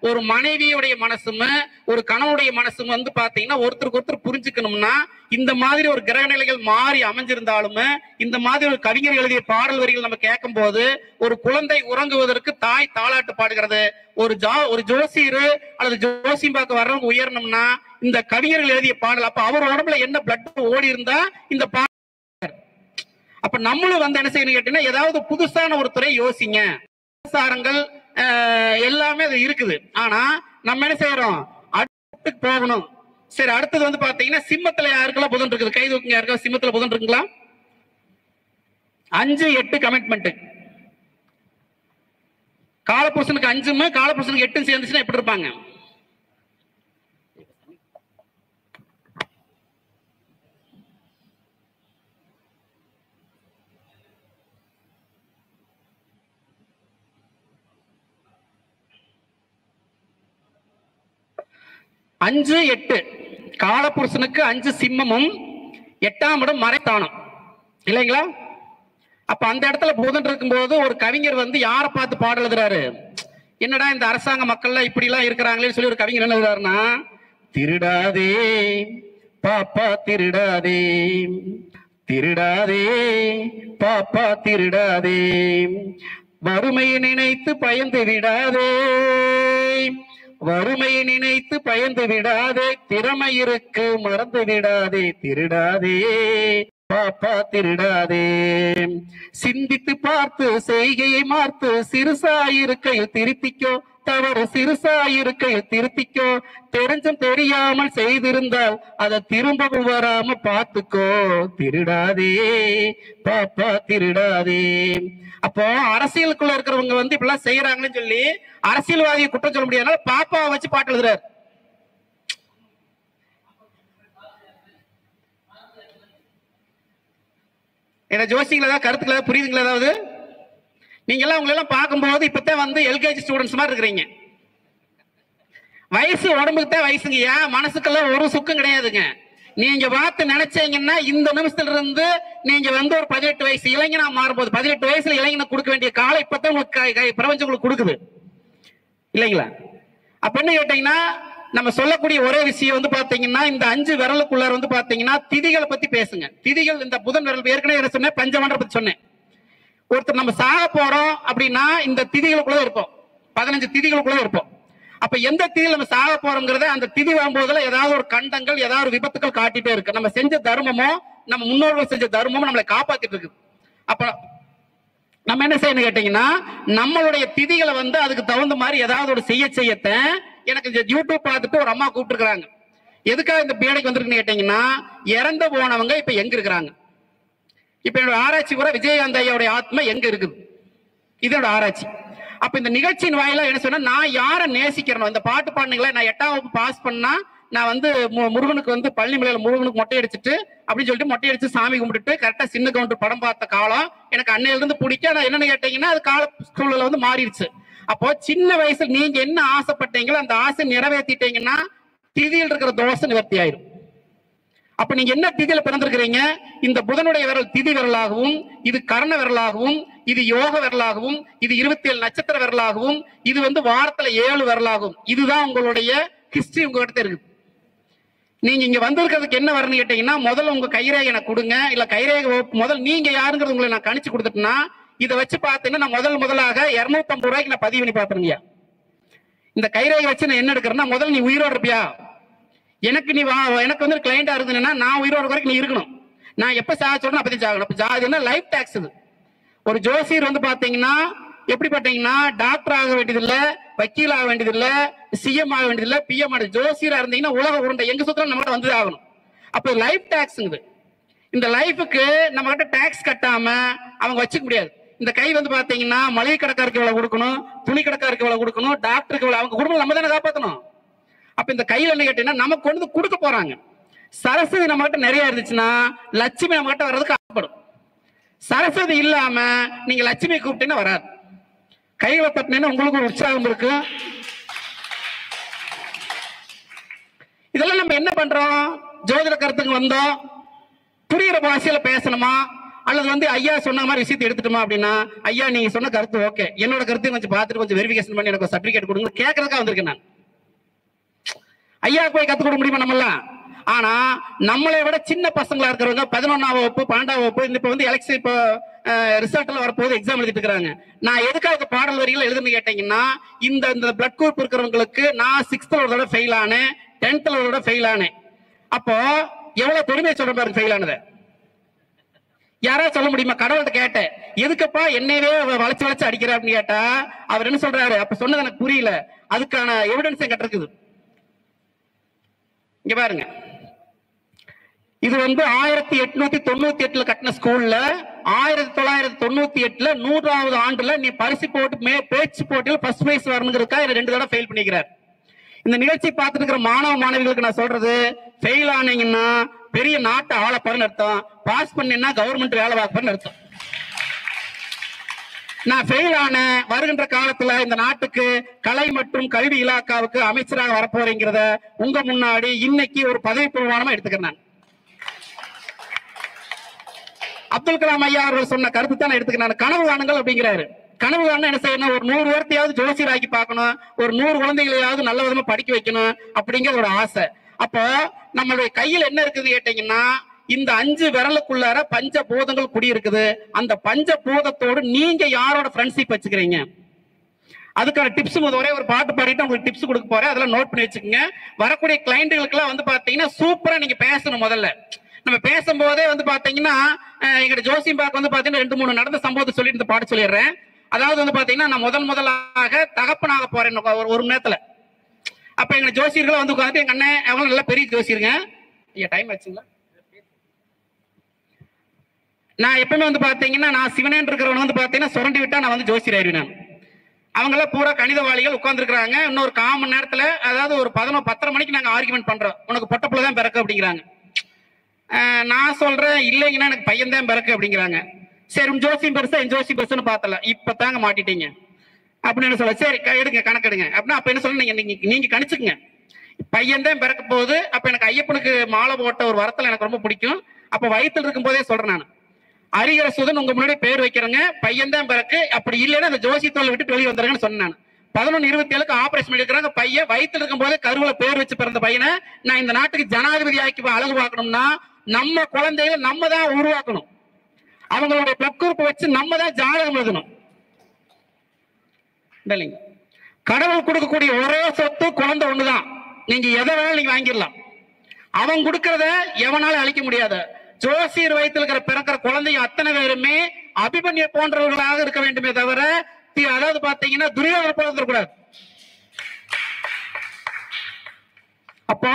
ஒரு மனைவியுடைய மனசும் ஒரு கணவனுடைய மனசும் வந்து பாத்தீங்கன்னா ஒருத்தருக்கு ஒருத்தர் புரிஞ்சுக்கணும்னா, இந்த மாதிரி ஒரு கிரக நிலைகள் மாறி அமைஞ்சிருந்தாலும் இந்த மாதிரி ஒரு கவிஞர் எழுதிய பாடல் வரிகள் நம்ம கேட்கும் போது, ஒரு குழந்தை உறங்குவதற்கு தாய் தாளாட்டு பாடுகிறது, ஒரு ஜோசியர் அல்லது ஜோசியம்பாக்க வர்றவங்க உயரணும்னா இந்த கவிஞர்கள் எழுதிய பாடல். அப்ப அவர் உடம்புல என்ன பிளட் ஓடி இருந்தா இந்த பாடல். அப்ப நம்மளும் வந்து என்ன செய்யணும் கேட்டீங்கன்னா, ஏதாவது புதுசான ஒரு துறை யோசிங்க. சாரங்கள் எல்லாமே அது இருக்குது. ஆனா நம்ம என்ன செய்யறோம், அடுத்துக்கு போகணும். சரி, அடுத்தது வந்து பாத்தீங்கன்னா, சிம்மத்துல யாருக்கெல்லாம் புதன் இருக்குது? கை தூக்குங்க. யாருக்கா சிம்மத்துல புதன் இருக்குங்களா? 5-8 கமிட்மெண்ட். காலப்புருஷனுக்கு 5 காலப்புருஷனுக்கு 8 சேர்ந்துச்சுன்னா எப்படி இருப்பாங்க? அஞ்சு 8 காலப்புருஷனுக்கு 5 சிம்மமும் 8ஆம் இடம் மறைத்தானம் இல்லைங்களா? அப்ப அந்த இடத்துல புதன் இருக்கும்போது ஒரு கவிஞர் வந்து யாரை பார்த்து பாடல் எழுதுறாரு? என்னடா இந்த அரசாங்க மக்கள்லாம் இப்படி எல்லாம் இருக்கிறாங்களே சொல்லி ஒரு கவிஞர் என்ன எழுதுறாருன்னா, திருடாதே பாப்பா திருடாதே, திருடாதே பாப்பா திருடாதே, வறுமையை நினைத்து பயந்து விடாதே, வறுமையை நினைத்து பயந்து விடாதே, திறமை இருக்கு மறந்து விடாதே, திருடாதே பாப்பா திருடாதே, சிந்தித்து பார்த்து செய்கையை மார்த்து சிறுசாயிருக்கையில் திருத்திக்கோ, தவறு சிறுசாயிருக்கையில் திருத்திக்கோ, தெரிஞ்சும் தெரியாமல் செய்திருந்தால் அதை திரும்பவும் வராம பார்த்துக்கோ, திருடாதே பாப்பா திருடாதே. அப்போ அரசியலுக்குள்ள இருக்கிறவங்க வந்து இப்படிலாம் செய்யறாங்கன்னு சொல்லி அரசியல்வாதியை குற்றம் சொல்ல முடியாதனால பாப்பாவை வச்சு பாட்டு எழுதுறாரு. என்ன ஜோசிங்களா ஏதாவது கருத்துக்களா புரியுதுங்களா? ஏதாவது நீங்க எல்லாம் உங்களை எல்லாம் பார்க்கும்போது இப்பதான் வந்து எல்கேஜி ஸ்டூடெண்ட்ஸ் மாதிரி இருக்கிறீங்க. வயசு உடம்புக்கு தான் வயசுங்கய்யா, மனசுக்கெல்லாம் ஒரு சுக்கம் கிடையாதுங்க. நீங்க பார்த்து நினைச்சீங்கன்னா இந்த நிமிஷத்துல இருந்து நீங்க வந்து ஒரு 18 வயசு இளைஞனா மாறும்போது, 18 வயசுல இளைஞனை கொடுக்க வேண்டிய காலம் இப்பதான் உங்களுக்கு பிரபஞ்சம் உங்களுக்கு கொடுக்குது இல்லைங்களா? அப்ப என்ன கேட்டீங்கன்னா, நம்ம சொல்லக்கூடிய ஒரே விஷயம் வந்து பாத்தீங்கன்னா, இந்த 5 விரலுக்குள்ளார வந்து பாத்தீங்கன்னா திதிகளை பத்தி பேசுங்க. திதிகள் இந்த புதன் விரல் ஏற்கனவே என்ன சொன்னேன், பஞ்சமன்ற பத்தி சொன்னேன். ஒருத்தர் நம்ம சாக போறோம் அப்படின்னா இந்த திதிகளுக்குள்ள இருப்போம், 15 திதிகளுக்குள்ள இருப்போம். அப்ப எந்த திதியில் நம்ம சாக போறோம்ங்கிறத அந்த திதி வரும்போதுல ஏதாவது ஒரு கண்டங்கள் ஏதாவது ஒரு விபத்துக்கள் காட்டிட்டே இருக்கு. நம்ம செஞ்ச தர்மமோ நம்ம முன்னோர்கள் செஞ்ச தர்மமோ நம்மளை காப்பாத்திட்டு இருக்கு. அப்ப நம்ம என்ன செய்யணும் கேட்டீங்கன்னா, நம்மளுடைய திதிகளை வந்து அதுக்கு தகுந்த மாதிரி ஏதாவது ஒரு செய்யத்த எனக்கு இந்த யூடியூப் பார்த்துட்டு ஒரு அம்மா கூப்பிட்டு இருக்காங்க. எதுக்காக இந்த பேடைக்கு வந்திருக்குன்னு கேட்டீங்கன்னா, இறந்து போனவங்க இப்ப எங்க இருக்கிறாங்க? இப்ப என்னோட ஆராய்ச்சி கூட விஜயகாந்த் ஐயாவுடைய ஆத்மா எங்க இருக்குது, இதோட ஆராய்ச்சி. அப்ப இந்த நிகழ்ச்சியின் வாயிலா என்ன சொன்னா, நான் யாரை நேசிக்கிறேன். இந்த பாட்டு பாடுனீங்களா, நான் 8ஆம் வகுப்பு பாஸ் பண்ணா நான் வந்து முருகனுக்கு வந்து பழனிமலையில முருகனுக்கு மொட்டை அடிச்சுட்டு அப்படின்னு சொல்லிட்டு மொட்டை அடிச்சு சாமி கும்பிட்டுட்டு கரெக்டா சின்ன கவுண்டர் படம் பார்த்த காலம் எனக்கு அன்னையில இருந்து பிடிக்க. நான் என்னன்னு கேட்டீங்கன்னா, அது கால சூழல வந்து மாறிடுச்சு. அப்போ சின்ன வயசுல நீங்க என்ன ஆசைப்பட்டீங்களோ அந்த ஆசை நிறைவேற்றிட்டீங்கன்னா திதியில் இருக்கிற தோஷம் நிவர்த்தி ஆயிடும். அப்ப நீங்க என்ன திதியில பிறந்திருக்கிறீங்க? இந்த புதனுடைய விரல் திதி விரலாகவும், இது கர்ண விரலாகவும், இது யோக விரலாகவும், இது 27 நட்சத்திர விரலாகவும், இது வாரத்துல 7 விரலாகும். இதுதான் உங்களுடைய ஹிஸ்டரி உங்ககிட்ட இருக்கு. நீங்க இங்க வந்திருக்கிறதுக்கு என்ன வரணும்னு கேட்டீங்கன்னா, முதல்ல உங்க கைரேகை எனக்கு கொடுங்க, இல்ல கைரேகை முதல் நீங்க யாருங்கிறது உங்களை நான் கணிச்சு கொடுத்துட்டேன்னா, இதை வச்சு பார்த்தீங்கன்னா நான் முதலாக 250 ரூபாய்க்கு நான் பதிவு பண்ணி பார்த்துருங்கய்யா. இந்த கைரேகை வச்சு நான் என்ன எடுக்கிறேன்னா, முதல்ல நீ உயிரோடு இருப்பியா, எனக்கு நீ எனக்கு கிளைண்டா இருந்ததுன்னா நான் உயிரோடு வரைக்கும் நீ இருக்கணும். நான் எப்ப சாக சொல்றேன் அப்பதான் சாகணும். அப்ப ஜாதினா லைஃப் டாக்ஸ். இது ஒரு ஜோசியர் பாத்தீங்கன்னா எப்படி பாத்தீங்கன்னா, டாக்டர் ஆக வேண்டியதில்ல, வக்கீல் ஆக வேண்டியதில்ல, சிஎம் ஆக வேண்டியதில்ல, பிஎம் ஆக ஜோசியரா இருந்தீங்கன்னா உலக உருண்டை எங்க சுத்தம் நம்ம வந்து ஆகணும். அப்ப லைஃப் டாக்ஸ். இந்த லைஃபுக்கு நம்ம கிட்ட டாக்ஸ் கட்டாம அவங்க வச்சுக்க முடியாது. இந்த கை பாத்தீங்கன்னா மளிகை கடைக்காருக்கு இவ்வளவு கொடுக்கணும், துணி கடைக்காருக்கு இவ்வளவு கொடுக்கணும், டாக்டருக்கு இவ்வளவு, அவங்க குடும்பம் நம்ம தானே காப்பாற்றணும். அப்ப இந்த கையில என்ன கேட்டீங்கன்னா நமக்கு கொண்டு கொடுக்க போறாங்க. சரஸ்வதி நம்ம கிட்ட நிறைய இருந்துச்சுன்னா லட்சுமி நம்ம கிட்ட வர்றதுக்கு ஆசைப்படும். சரஸ்வதி இல்லாம நீங்க லட்சுமி கூப்பிட்டீங்கன்னா வராது. கையில தட்டினீங்கன்னா உங்களுக்கு ஒரு உற்சாகம் இருக்கு. இதெல்லாம் நம்ம என்ன பண்றோம், ஜோதிட கருத்துக்கு வந்தோம், புரியுற பாஷையில பேசணுமா, அல்லது ஐயா சொன்ன மாதிரி விஷயத்தை எடுத்துட்டோமா அப்படின்னா, ஐயா நீங்க சொன்ன கருத்து ஓகே, என்னோட கருத்தையும் கொஞ்சம் பார்த்துட்டு கொஞ்சம் வெரிஃபிகேஷன் பண்ணி எனக்கு சர்டிபிகேட் கொடுங்க கேட்கறதுக்காக வந்திருக்கேன் நான். ஐயா போய் கத்துக் கொடுக்க முடியுமா நம்மளாம்? ஆனா நம்மளை விட சின்ன பசங்களா இருக்கிறவங்க 11ஆம் வகுப்பு 12ஆம் வகுப்பு இப்ப எலெக்ஷன் இப்ப ரிசல்ட்ல வரப்போது எக்ஸாம் எழுதிட்டு இருக்காங்க. நான் எதுக்காக பாடல் வரிகள் எழுதுன்னு கேட்டீங்கன்னா, இந்த பிளட் குரூப் இருக்கிறவங்களுக்கு நான் 6th ஒரு தடவை ஃபெயில் ஆனேன், 10th ஒரு தடவை ஃபெயில் ஆனேன். அப்போ எவ்வளவு பெருமையை சொல்ற பாருங்க ஃபெயில் ஆனதை. யாராவது சொல்ல முடியுமா? கடவுள்கிட்ட கேட்டேன், எதுக்கப்பா என்னையவே வளைச்சு அடிக்கிற அப்படின்னு கேட்டா அவர் என்ன சொல்றாரு, அப்ப சொன்னது எனக்கு புரியல, அதுக்கான எவிடன்ஸ் என்கிட்ட இருக்குது. இங்க பாருங்க, இது 1898 கட்டின ஸ்கூல்ல 1998 100வது ஆண்டுல நீ பரிசு போட்டு பேச்சு போட்டியில் ஃபர்ஸ்ட் பிரைஸ் வரணுங்கிறதுக்கா 2 தடவை ஃபெயில் பண்ணிக்கிறார். இந்த நிகழ்ச்சி பார்த்துட்டு இருக்கிற மாணவ மாணவிகளுக்கு நான் சொல்றது, ஃபெயில் ஆனீங்கன்னா பெரிய நாட்டை ஆளப்பறன்னு அர்த்தம், பாஸ் பண்ணீங்கன்னா கவர்மெண்ட் வேலை பார்ப்பறன்னு அர்த்தம். நான் ஃபெயில் ஆன வருகின்ற காலத்துல இந்த நாட்டுக்கு கலை மற்றும் கல்வி இலாக்காவுக்கு அமைச்சராக வரப்போறேங்கிறத உங்க முன்னாடி இன்னைக்கு ஒரு பதவி பிரமாணமா எடுத்துக்கிறேன். அப்துல் கலாம் ஐயா அவர்கள் சொன்ன கருத்து தான் நான் எடுத்துக்கிறேன். கனவு காணுங்கள் அப்படிங்கிறாரு. கனவு காண என்ன செய்யணும், ஒரு 100 பேர்த்தையாவது ஜோசியராக்கி பார்க்கணும், ஒரு 100 குழந்தைகளையாவது நல்ல விதமா படிக்க வைக்கணும் அப்படிங்கிறதோட ஆசை. அப்போ நம்மளுடைய கையில் என்ன இருக்குது கேட்டீங்கன்னா, இந்த 5 விரலுக்குள்ளார பஞ்ச பூதங்கள் குடி இருக்குது. அந்த பஞ்ச பூதத்தோடு நீங்க யாரோட ஃப்ரெண்ட்ஷிப் வச்சுக்கிறீங்க, அதுக்கான டிப்ஸ் ஒரே ஒரு பாட்டு பாடிட்டு உங்களுக்கு டிப்ஸ் கொடுக்க போறேன், அதெல்லாம் நோட் பண்ணி வச்சுக்கோங்க. வரக்கூடிய கிளைண்ட்டுகளுக்கு எல்லாம் பாத்தீங்கன்னா சூப்பரா நீங்க பேசணும். முதல்ல நம்ம பேசும்போதே பாத்தீங்கன்னா எங்க ஜோசியம் பார்க்க பாத்தீங்கன்னா 2-3 நடந்த சம்பவத்தை சொல்லிட்டு இந்த பாட்டு சொல்லிடுறேன். அதாவது பாத்தீங்கன்னா நான் முதலாக தகப்பனாக போறேன் ஒரு மணி நேரத்துல. அப்ப எங்க ஜோசியர்களை உட்காந்து எங்க அண்ணன் அவங்க நல்லா பெரிய ஜோசியருங்க. ஐயா டைம் ஆச்சுங்களா? நான் எப்பவுமே பாத்தீங்கன்னா நான் சிவனேன் இருக்கிறவன் பாத்தீங்கன்னா சுரண்டி விட்டா நான் ஜோசியர் ஆயிருவேன். அவங்க எல்லாம் பூரா கணிதவாளிகள் உட்கார்ந்து இருக்காங்க. இன்னொரு 1/4 மணி நேரத்துல, அதாவது ஒரு 10:30 மணிக்கு நாங்க ஆர்குமெண்ட் பண்றோம், உனக்கு பொட்டப்புல தான் பிறக்கு அப்படிங்கிறாங்க. நான் சொல்றேன் இல்லைங்கன்னா எனக்கு பையன் தான் பிறக்கு அப்படிங்கிறாங்க. சரி உன் ஜோசியம் பெருசா என் ஜோசியம் பெருசுன்னு பார்த்தல, இப்பதாங்க மாட்டிட்டீங்க அப்படின்னு சொல்ல. சரி எடுங்க கணக்கெடுங்க அப்படின்னா, அப்ப என்ன சொல்ல, நீங்க கணிச்சுக்குங்க, பையன் தான் பிறக்க போகுது. அப்ப எனக்கு ஐயப்பனுக்கு மாலை போட்ட ஒரு வரத்துல எனக்கு ரொம்ப பிடிக்கும். அப்ப வயிற்றுல இருக்கும் போதே சொல்றேன் நான், அரிகர சுதன் உங்க முன்னாடி பேர் வைக்கிறேங்க, பையன் தான் பிறக்கு, அப்படி இல்லைன்னா அந்த ஜோசியத்தோலை விட்டு வெளியே வந்துருங்கன்னு சொன்னேன். 11:27 ஆபரேஷன் எடுக்கிறாங்க. பையன் வயிற்றுல இருக்கும் போதே கருவுல பேர் வச்சு பிறந்த பையனை நான் இந்த நாட்டுக்கு ஜனாதிபதி ஆக்கி அழகு பார்க்கணும்னா நம்ம குழந்தைகளை நம்ம தான் உருவாக்கணும். அவங்களுடைய பிளட் குரூப் வச்சு நம்ம தான் ஜாதகம் எழுதணும். கடவுள் கொடுக்கக்கூடிய ஒரே சொத்து குழந்தை ஒண்ணுதான். நீங்க எதை வேணாலும் நீங்க வாங்கிடலாம், அவன் கொடுக்கறத எவனாலும் அழிக்க முடியாது. ஜோசியர் வயிற்றில் இருக்கிற பிறக்கிற குழந்தைங்க அத்தனை பேருமே அபிமன்யு போன்றவர்களாக இருக்க வேண்டுமே தவிர, அதாவது பாத்தீங்கன்னா துரியோதன போல இருக்கக்கூடாது. அப்போ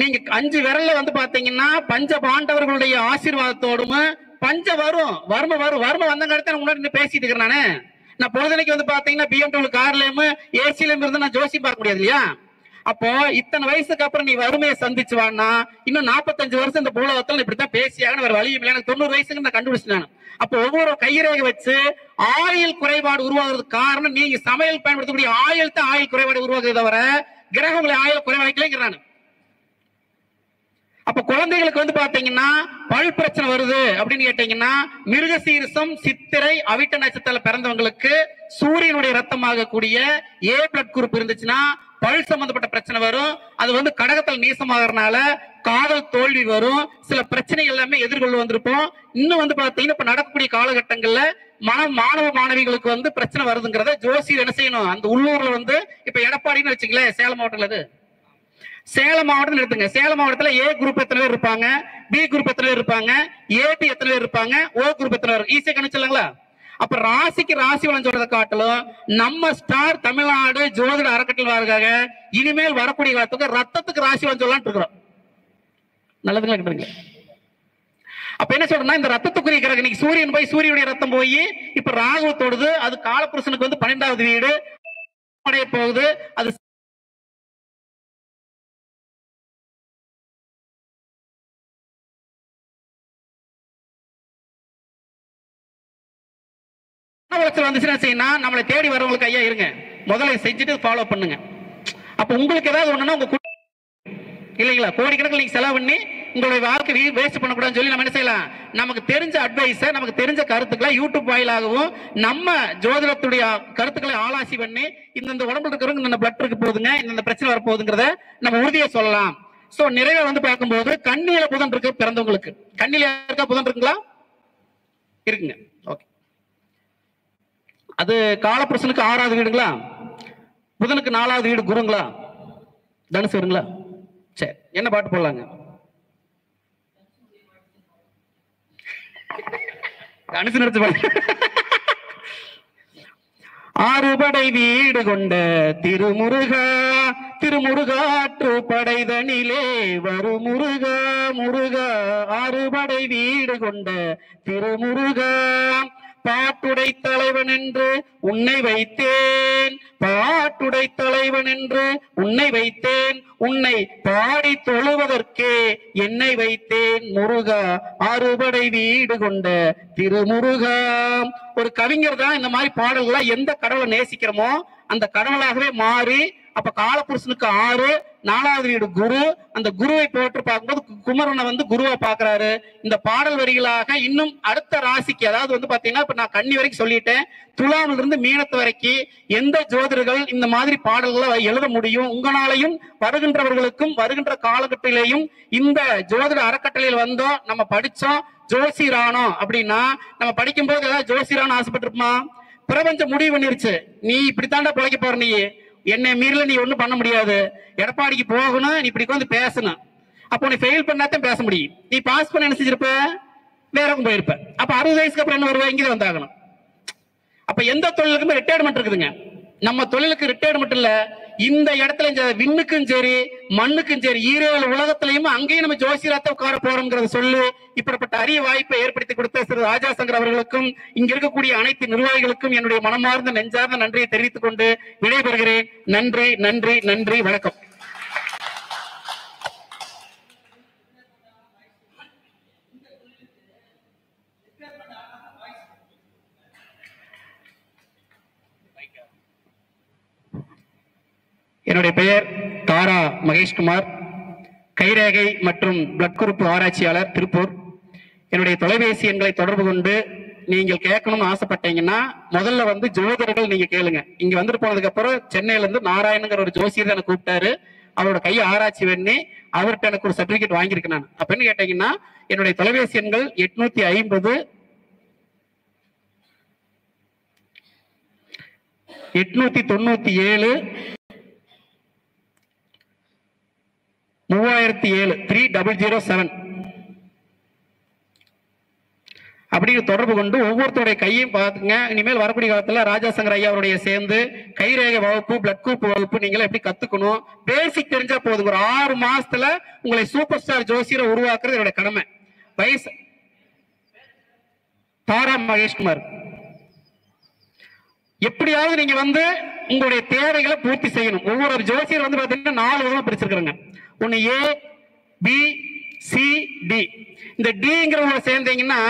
நீங்க 5 விரல்ல பாத்தீங்கன்னா பஞ்ச பாண்டவர்களுடைய ஆசீர்வாதத்தோடும் பஞ்ச வரும் வறுமை வந்தங்காலத்தை முன்னாடி பேசிட்டு இருக்கிறேன் நானு. நான் பொழுதுனைக்கு பாத்தீங்கன்னா BMW கார்லயும் ஏசிலயும் இருந்து நான் ஜோசி பார்க்க முடியாது இல்லையா? அப்போ இத்தனை வயசுக்கு அப்புறம் நீ வறுமையை சந்திச்சு வானா இன்னும் 45 வருஷம் இந்த பூலகத்தில் இப்படித்தான் பேசியாகன்னு வேற வழியும் இல்லை. எனக்கு 90 வயசுக்கு நான் கண்டுபிடிச்சேன். அப்போ ஒவ்வொரு கைரேகை வச்சு ஆயில் குறைபாடு உருவாகிறதுக்கு காரணம் நீங்க சமையல் பயன்படுத்தக்கூடிய ஆயில் தான் ஆயில் குறைபாடு உருவாகுது தவிர கிரகங்களை ஆயில் குறைவாய்க்கலைங்கிறான். அப்ப குழந்தைகளுக்கு வந்து பாத்தீங்கன்னா பல் பிரச்சனை வருது அப்படின்னு கேட்டீங்கன்னா மிருகசீரிசம் சித்திரை அவிட்ட நட்சத்திரத்துல பிறந்தவங்களுக்கு சூரியனுடைய ரத்தமாக கூடிய ஏ பிளட் குரூப் இருந்துச்சுன்னா பல் சம்பந்தப்பட்ட பிரச்சனை வரும். அது வந்து கடகத்தில் நீசமாகறதுனால காதல் தோல்வி வரும். சில பிரச்சனைகள் எல்லாமே எதிர்கொள்ள வந்திருப்போம். இன்னும் வந்து பாத்தீங்கன்னா இப்ப நடக்கக்கூடிய காலகட்டங்கள்ல மாணவ மாணவிகளுக்கு வந்து பிரச்சனை வருதுங்கிறத ஜோசியர் என்ன செய்யணும், அந்த உள்ளூர்ல வந்து இப்ப எடப்பாடின்னு வச்சுக்கல, சேலம் மாவட்டத்துல அது சேலம் மாவட்டம் எடுத்துங்க. சேலம் மாவட்டத்துல ஏ குரூப் எத்தனை பேர் இருப்பாங்க, பி குரூப் எத்தனை பேர் இருப்பாங்க, ஏபி எத்தனை பேர் இருப்பாங்க, ஓ குரூப் எத்தனை பேர், ஈஸியா கணிச்சிடலாங்களா? அப்ப ராசிக்கு ராசி பலன் சொல்றதை காட்டிலும் நம்ம ஸ்டார் தமிழ்நாடு ஜோதிட அறக்கட்டளை வாருக்காக இனிமேல் வரக்கூடிய காலத்துக்கு ரத்தத்துக்கு ராசி பலன் சொல்லலாம்னு இருக்கிறோம். நல்லதுங்களா கிட்டுங்க. அப்ப என்ன சொல்றேன்னா இந்த ரத்தத்துக்குரிய கிரகம் இன்னைக்கு சூரியன் போய் சூரியனுடைய ரத்தம் போய் இப்ப ராகு தொடுது. அது காலபுருஷனுக்கு வந்து 12வது வீடு அடைய போகுது. அது வந்துச்சுன்னா செய்யணும், நம்மளை தேடி வரவங்களுக்கு ஐயா இருங்க, முதல்ல செஞ்சுட்டு ஃபாலோ பண்ணுங்க. அப்ப உங்களுக்கு ஏதாவது ஒண்ணுன்னா உங்க இல்லைங்களா, கோடிக்கணக்கில் நீங்க செலவு பண்ணி உங்களுடைய வாழ்க்கை வேஸ்ட் பண்ணக்கூடாதுன்னு சொல்லி நம்ம என்ன செய்யலாம், நமக்கு தெரிஞ்ச அட்வைஸை நமக்கு தெரிஞ்ச கருத்துக்களை யூடியூப் வாயிலாகவும் நம்ம ஜோதிடத்துடைய கருத்துக்களை ஆலாசி பண்ணி இந்த உடம்புல இருக்கிறவங்க இந்த பிளட் இருக்கு போகுதுங்க, இந்த பிரச்சனை வரப்போகுதுங்கிறத நம்ம உறுதியை சொல்லலாம். சோ நிறைய வந்து பார்க்கும்போது கண்ணியில புதன் இருக்கு பிறந்தவங்களுக்கு. கண்ணில இருக்கா புதன் இருக்குங்களா? இருக்குங்க. ஓகே, அது காலபுருஷனுக்கு 6வது வீடுங்களா, புதனுக்கு 4வது வீடு குருங்களா, தனுசு வருங்களா? சரி, என்ன பாட்டு போடலாங்க? தனுசு நிறுத்து பாருங்க. 6 படை வீடு கொண்ட திருமுருகா, திருமுருகாற்று படைதனிலே வரு முருகா முருகா. 6 படை வீடு கொண்ட திருமுருகா, பாட்டுடை தலைவன் என்று உன்னை வைத்தேன், பாட்டுடை தலைவன் என்று உன்னை வைத்தேன், உன்னை பாடி தொழுவதற்கே என்னை வைத்தேன் முருகா, 6 படை வீடு கொண்ட திருமுருகா. ஒரு கவிஞர் தான் இந்த மாதிரி பாடல்களா எந்த கடவுளை நேசிக்கிறோமோ அந்த கடவுளாகவே மாறி, அப்ப காலபுருஷனுக்கு 6, 4வது வீடு குரு, அந்த குருவை போட்டு பார்க்கும்போது குமரனை வந்து குருவா பாக்குறாரு. இந்த பாடல் வரிகளாக இன்னும் அடுத்த ராசிக்கு, அதாவது வந்து பாத்தீங்கன்னா இப்ப நான் கன்னி வரைக்கும் சொல்லிட்டேன், துலாமிலிருந்து இருந்து மீனத்து வரைக்கும் எந்த ஜோதிடர்கள் இந்த மாதிரி பாடல்களை எழுத முடியும், உங்களாலையும் வருகின்றவர்களுக்கும் வருகின்ற காலகட்டத்திலேயும் இந்த ஜோதிட அறக்கட்டளையில் வந்தோம், நம்ம படிச்சோம், ஜோசிரானோம் அப்படின்னா நம்ம படிக்கும் போது ஏதாவது ஜோசிரான ஆசைப்பட்டிருப்போமா? பிரபஞ்சம் முடிவு பண்ணிருச்சு, நீ இப்படித்தாண்டா பிழைக்க போற, நீ என்னை மீறல நீ ஒண்ணும் பண்ண முடியாது, எடப்பாடிக்கு போகணும், நீ இப்படி வந்து பேசணும், அப்போ நீ ஃபெயில் பண்ணாதான் பேச முடியும், நீ பாஸ் பண்ண என்ன செஞ்சிருப்ப, வேறக்கும் போயிருப்ப. அப்ப 60 வயசுக்கு அப்புறம் என்ன வருவா, இங்கே வந்தாகணும். அப்ப எந்த தொழிலுக்குமே ரிட்டையர்மெண்ட் இருக்குதுங்க. நம்ம தொழிலுக்கு ரிட்டையர்மெண்ட் இல்ல, இந்த இடத்துல விண்ணுக்கும் சரி மண்ணுக்கும் சரி ஈரேழு உலகத்திலையும் அங்கேயும் நம்ம ஜோசியராத்த உட்கார போறோம்ங்கிறத சொல்லி இப்படிப்பட்ட அரிய வாய்ப்பை ஏற்படுத்தி கொடுத்த திரு ராஜா சங்கர் அவர்களுக்கும் இங்க இருக்கக்கூடிய அனைத்து நிர்வாகிகளுக்கும் என்னுடைய மனமார்ந்த நெஞ்சார்ந்த நன்றியை தெரிவித்துக் கொண்டு விடைபெறுகிறேன். நன்றி நன்றி நன்றி, வணக்கம். என்னுடைய பெயர் தாரா மகேஷ்குமார், கைரேகை மற்றும் பிளட் குரூப் ஆராய்ச்சியாளர், திருப்பூர். என்னுடைய தொலைபேசி எண்களை தொடர்பு கொண்டு நீங்கள் கேட்கணும்னு ஆசைப்பட்டீங்கன்னா முதல்ல வந்து ஜோதிடர்கள் நீங்க கேளுங்க. இங்க வந்துட்டு போனதுக்கு அப்புறம் சென்னையில இருந்து நாராயணங்கிற ஒரு ஜோசியர் எனக்கு கூப்பிட்டாரு, அவரோட கையை ஆராய்ச்சி பண்ணி அவர்கிட்ட எனக்கு ஒரு சர்டிபிகேட் வாங்கியிருக்கேன் நான். அப்ப என்ன கேட்டீங்கன்னா என்னுடைய தொலைபேசி எண்கள் 850 897 3007 3007 அப்படிங்கிற தொடர்பு கொண்டு ஒவ்வொருத்தருடைய கையும் பார்த்துங்க. இனிமேல் வரக்கூடிய காலத்துல ராஜா சங்கர் ஐயா அவருடைய சேர்ந்து கைரேகை வகுப்பு, பிளட் குரூப் வகுப்பு நீங்களே எப்படி கத்துக்கணும், பேசிக் தெரிஞ்சா போதும். ஒரு 6 மாசத்துல உங்களை சூப்பர் ஸ்டார் ஜோசியரை உருவாக்குறது என்னுடைய கடமை. வயசு தாரா மகேஷ்குமார். எப்படியாவது நீங்க வந்து உங்களுடைய தேவைகளை பூர்த்தி செய்யணும். ஒவ்வொரு ஜோசியர் வந்து பாத்தீங்கன்னா 4 விதமா பிரிச்சிருக்காங்க. ஒன்னு ஏ, பி, சி, டி. இந்த டிங்கிறவங்க சேர்ந்தீங்கன்னா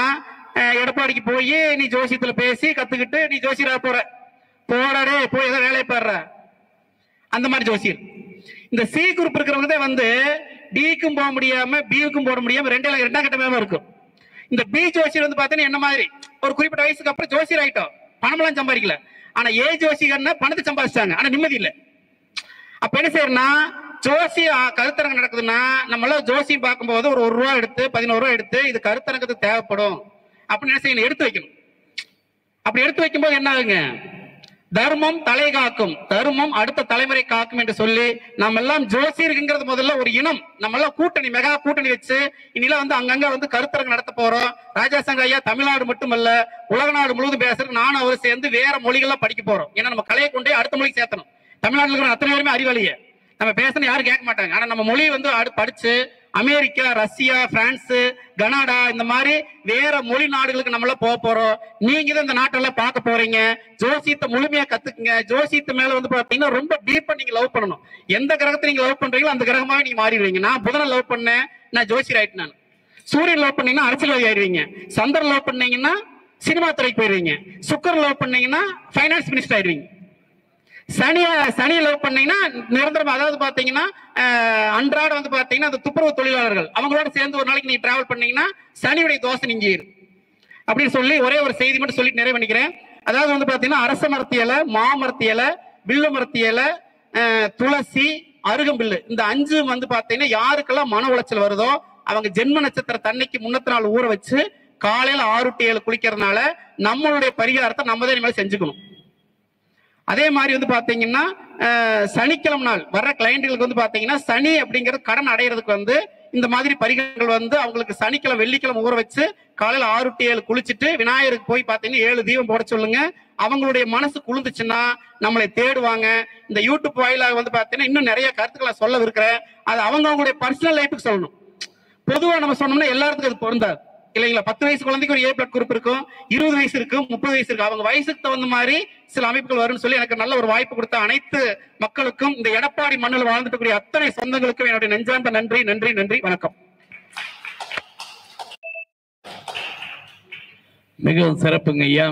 எடப்பாடிக்கு போய் நீ ஜோசியத்துல பேசி கத்துக்கிட்டு நீ ஜோசியரா போறே போய் ஏதோ வேலையை பாடுற அந்த மாதிரி ஜோசியர். இந்த சி குரூப் இருக்கிறவங்க தான் வந்து டிக்கும் போக முடியாம பிக்கும் போட முடியாம ரெண்டாம் கட்டமே இருக்கும். இந்த பி ஜோசியர் வந்து பாத்தீங்கன்னா என்ன மாதிரி ஒரு குறிப்பிட்ட வயசுக்கு அப்புறம் ஜோசியர் ஆயிட்டோம், பணமெல்லாம் சம்பாதிக்கல. ஆனா ஏ ஜோசியர்னா பணத்தை சம்பாதிச்சாங்க, ஆனா நிம்மதி இல்லை. அப்ப என்ன செய்யறா, ஜோசிய கருத்தரங்கம் நடக்குதுன்னா நம்மள ஜோசியம் பார்க்கும்போது ஒரு ரூபா எடுத்து 11 ரூபா எடுத்து இது கருத்தரங்கத்துக்கு தேவைப்படும் அப்படின்னு என்ன செய்யணும், எடுத்து வைக்கணும். அப்படி எடுத்து வைக்கும்போது என்ன ஆகுங்க, தர்மம் தலை காக்கும், தர்மம் அடுத்த தலைமுறை காக்கும் என்று சொல்லி நம்ம எல்லாம் ஜோசியர்ங்கிறது முதல்ல ஒரு இனம், நம்ம எல்லாம் கூட்டணி மெகா கூட்டணி வச்சு இனிலாம் வந்து அங்கங்க வந்து கருத்தரங்கம் நடத்த போறோம். ராஜாசங்க ஐயா தமிழ்நாடு மட்டுமல்ல உலக நாடு முழுவதும் பேசுறதுக்கு நானும் அவர் சேர்ந்து வேற மொழிகள்லாம் படிக்க போறோம். ஏன்னா நம்ம கலையை கொண்டே அடுத்த மொழிக்கு சேர்த்தணும். தமிழ்நாட்டில் இருக்கிற அத்தனை பேருமே அறிவாளியே, நம்ம பேசணும் யாரும் கேட்க மாட்டாங்க. ஆனா நம்ம மொழியை வந்து படிச்சு அமெரிக்கா, ரஷ்யா, பிரான்ஸ், கனடா இந்த மாதிரி வேற மொழி நாடுகளுக்கு நம்மள போக போறோம். நீங்க தான் இந்த நாட்டெல்லாம் பார்க்க போறீங்க. ஜோசியத்தை முழுமையா கத்துக்குங்க. ஜோசியத்து மேல வந்து பாத்தீங்கன்னா ரொம்ப டீப்பா நீங்க லவ் பண்ணணும். எந்த கிரகத்தை நீங்க லவ் பண்றீங்களோ அந்த கிரகமாவே நீங்க மாறிடுவீங்க. நான் புதனை லவ் பண்ணேன், நான் ஜோசியர் ஆயிட்டு. நான் சூரியன் லவ் பண்ணீங்கன்னா அரசியல்வாதி ஆயிடுவீங்க. சந்திரன் லவ் பண்ணீங்கன்னா சினிமா துறைக்கு போயிருவீங்க. சுக்கரன் லவ் பண்ணீங்கன்னா பைனான்ஸ் மினிஸ்டர் ஆயிடுவீங்க. சனி லவ் பண்ணீங்கன்னா நிரந்தரம், அதாவது பாத்தீங்கன்னா அன்றாட வந்து பாத்தீங்கன்னா அந்த துப்புரவு தொழிலாளர்கள் அவங்களோட சேர்ந்து ஒரு நாளைக்கு நீங்க டிராவல் பண்ணீங்கன்னா சனியுடைய தோசை நீங்கிரும் அப்படின்னு சொல்லி ஒரே ஒரு செய்தி மட்டும் சொல்லிட்டு நிறைவு பண்ணிக்கிறேன். அதாவது வந்து பாத்தீங்கன்னா அரச மரத்தியலை, மாமரத்தியலை, வில்லு மரத்தியலை, துளசி, அருகம்பில்லு இந்த 5 வந்து பாத்தீங்கன்னா யாருக்கெல்லாம் மன உளைச்சல் வருதோ அவங்க ஜென்ம நட்சத்திர தன்னைக்கு முன்னத்த நாள் ஊற வச்சு காலையில 6 to 7 குளிக்கிறதுனால நம்மளுடைய பரிகாரத்தை நம்ம தான் இனிமேல் செஞ்சுக்கணும். அதே மாதிரி வந்து பாத்தீங்கன்னா சனிக்கிழமை நாள் வர்ற கிளைண்ட்டுகளுக்கு வந்து பாத்தீங்கன்னா சனி அப்படிங்கிறது கடன் அடையிறதுக்கு வந்து இந்த மாதிரி பரிகாரங்கள் வந்து அவங்களுக்கு சனிக்கிழமை வெள்ளிக்கிழமை ஊற வச்சு காலையில 6 to 7 குளிச்சுட்டு விநாயகருக்கு போய் பாத்தீங்கன்னா 7 தீபம் போட சொல்லுங்க. அவங்களுடைய மனசு குளிர்ந்துச்சுன்னா நம்மளை தேடுவாங்க. இந்த யூடியூப் வாயிலாக வந்து பாத்தீங்கன்னா இன்னும் நிறைய கருத்துக்களை சொல்ல இருக்கிறேன். அது அவங்களுடைய பர்சனல் லைஃபுக்கு சொல்லணும். பொதுவா நம்ம சொன்னோம்னா எல்லாத்துக்கும் அது பொருந்தாது இல்லைங்களா. 10 வயசு குழந்தைக்கு ஒரு ஏ பிளட் குரூப் இருக்கும், 20 வயசு இருக்கும், 30 வயசு இருக்கும். அவங்க வயசுக்கு தகுந்த மாதிரி சில அமைப்புகள் வரும்னு சொல்லி எனக்கு நல்ல ஒரு வாய்ப்பு கொடுத்த அனைத்து மக்களுக்கும், இந்த எடப்பாடி மண்ணில் வாழ்ந்துட்டு கூடிய அத்தனை சொந்தங்களுக்கும் என்னுடைய நெஞ்சார்ந்த நன்றி நன்றி நன்றி. வணக்கம். மிகவும் சிறப்புங்க ஐயா.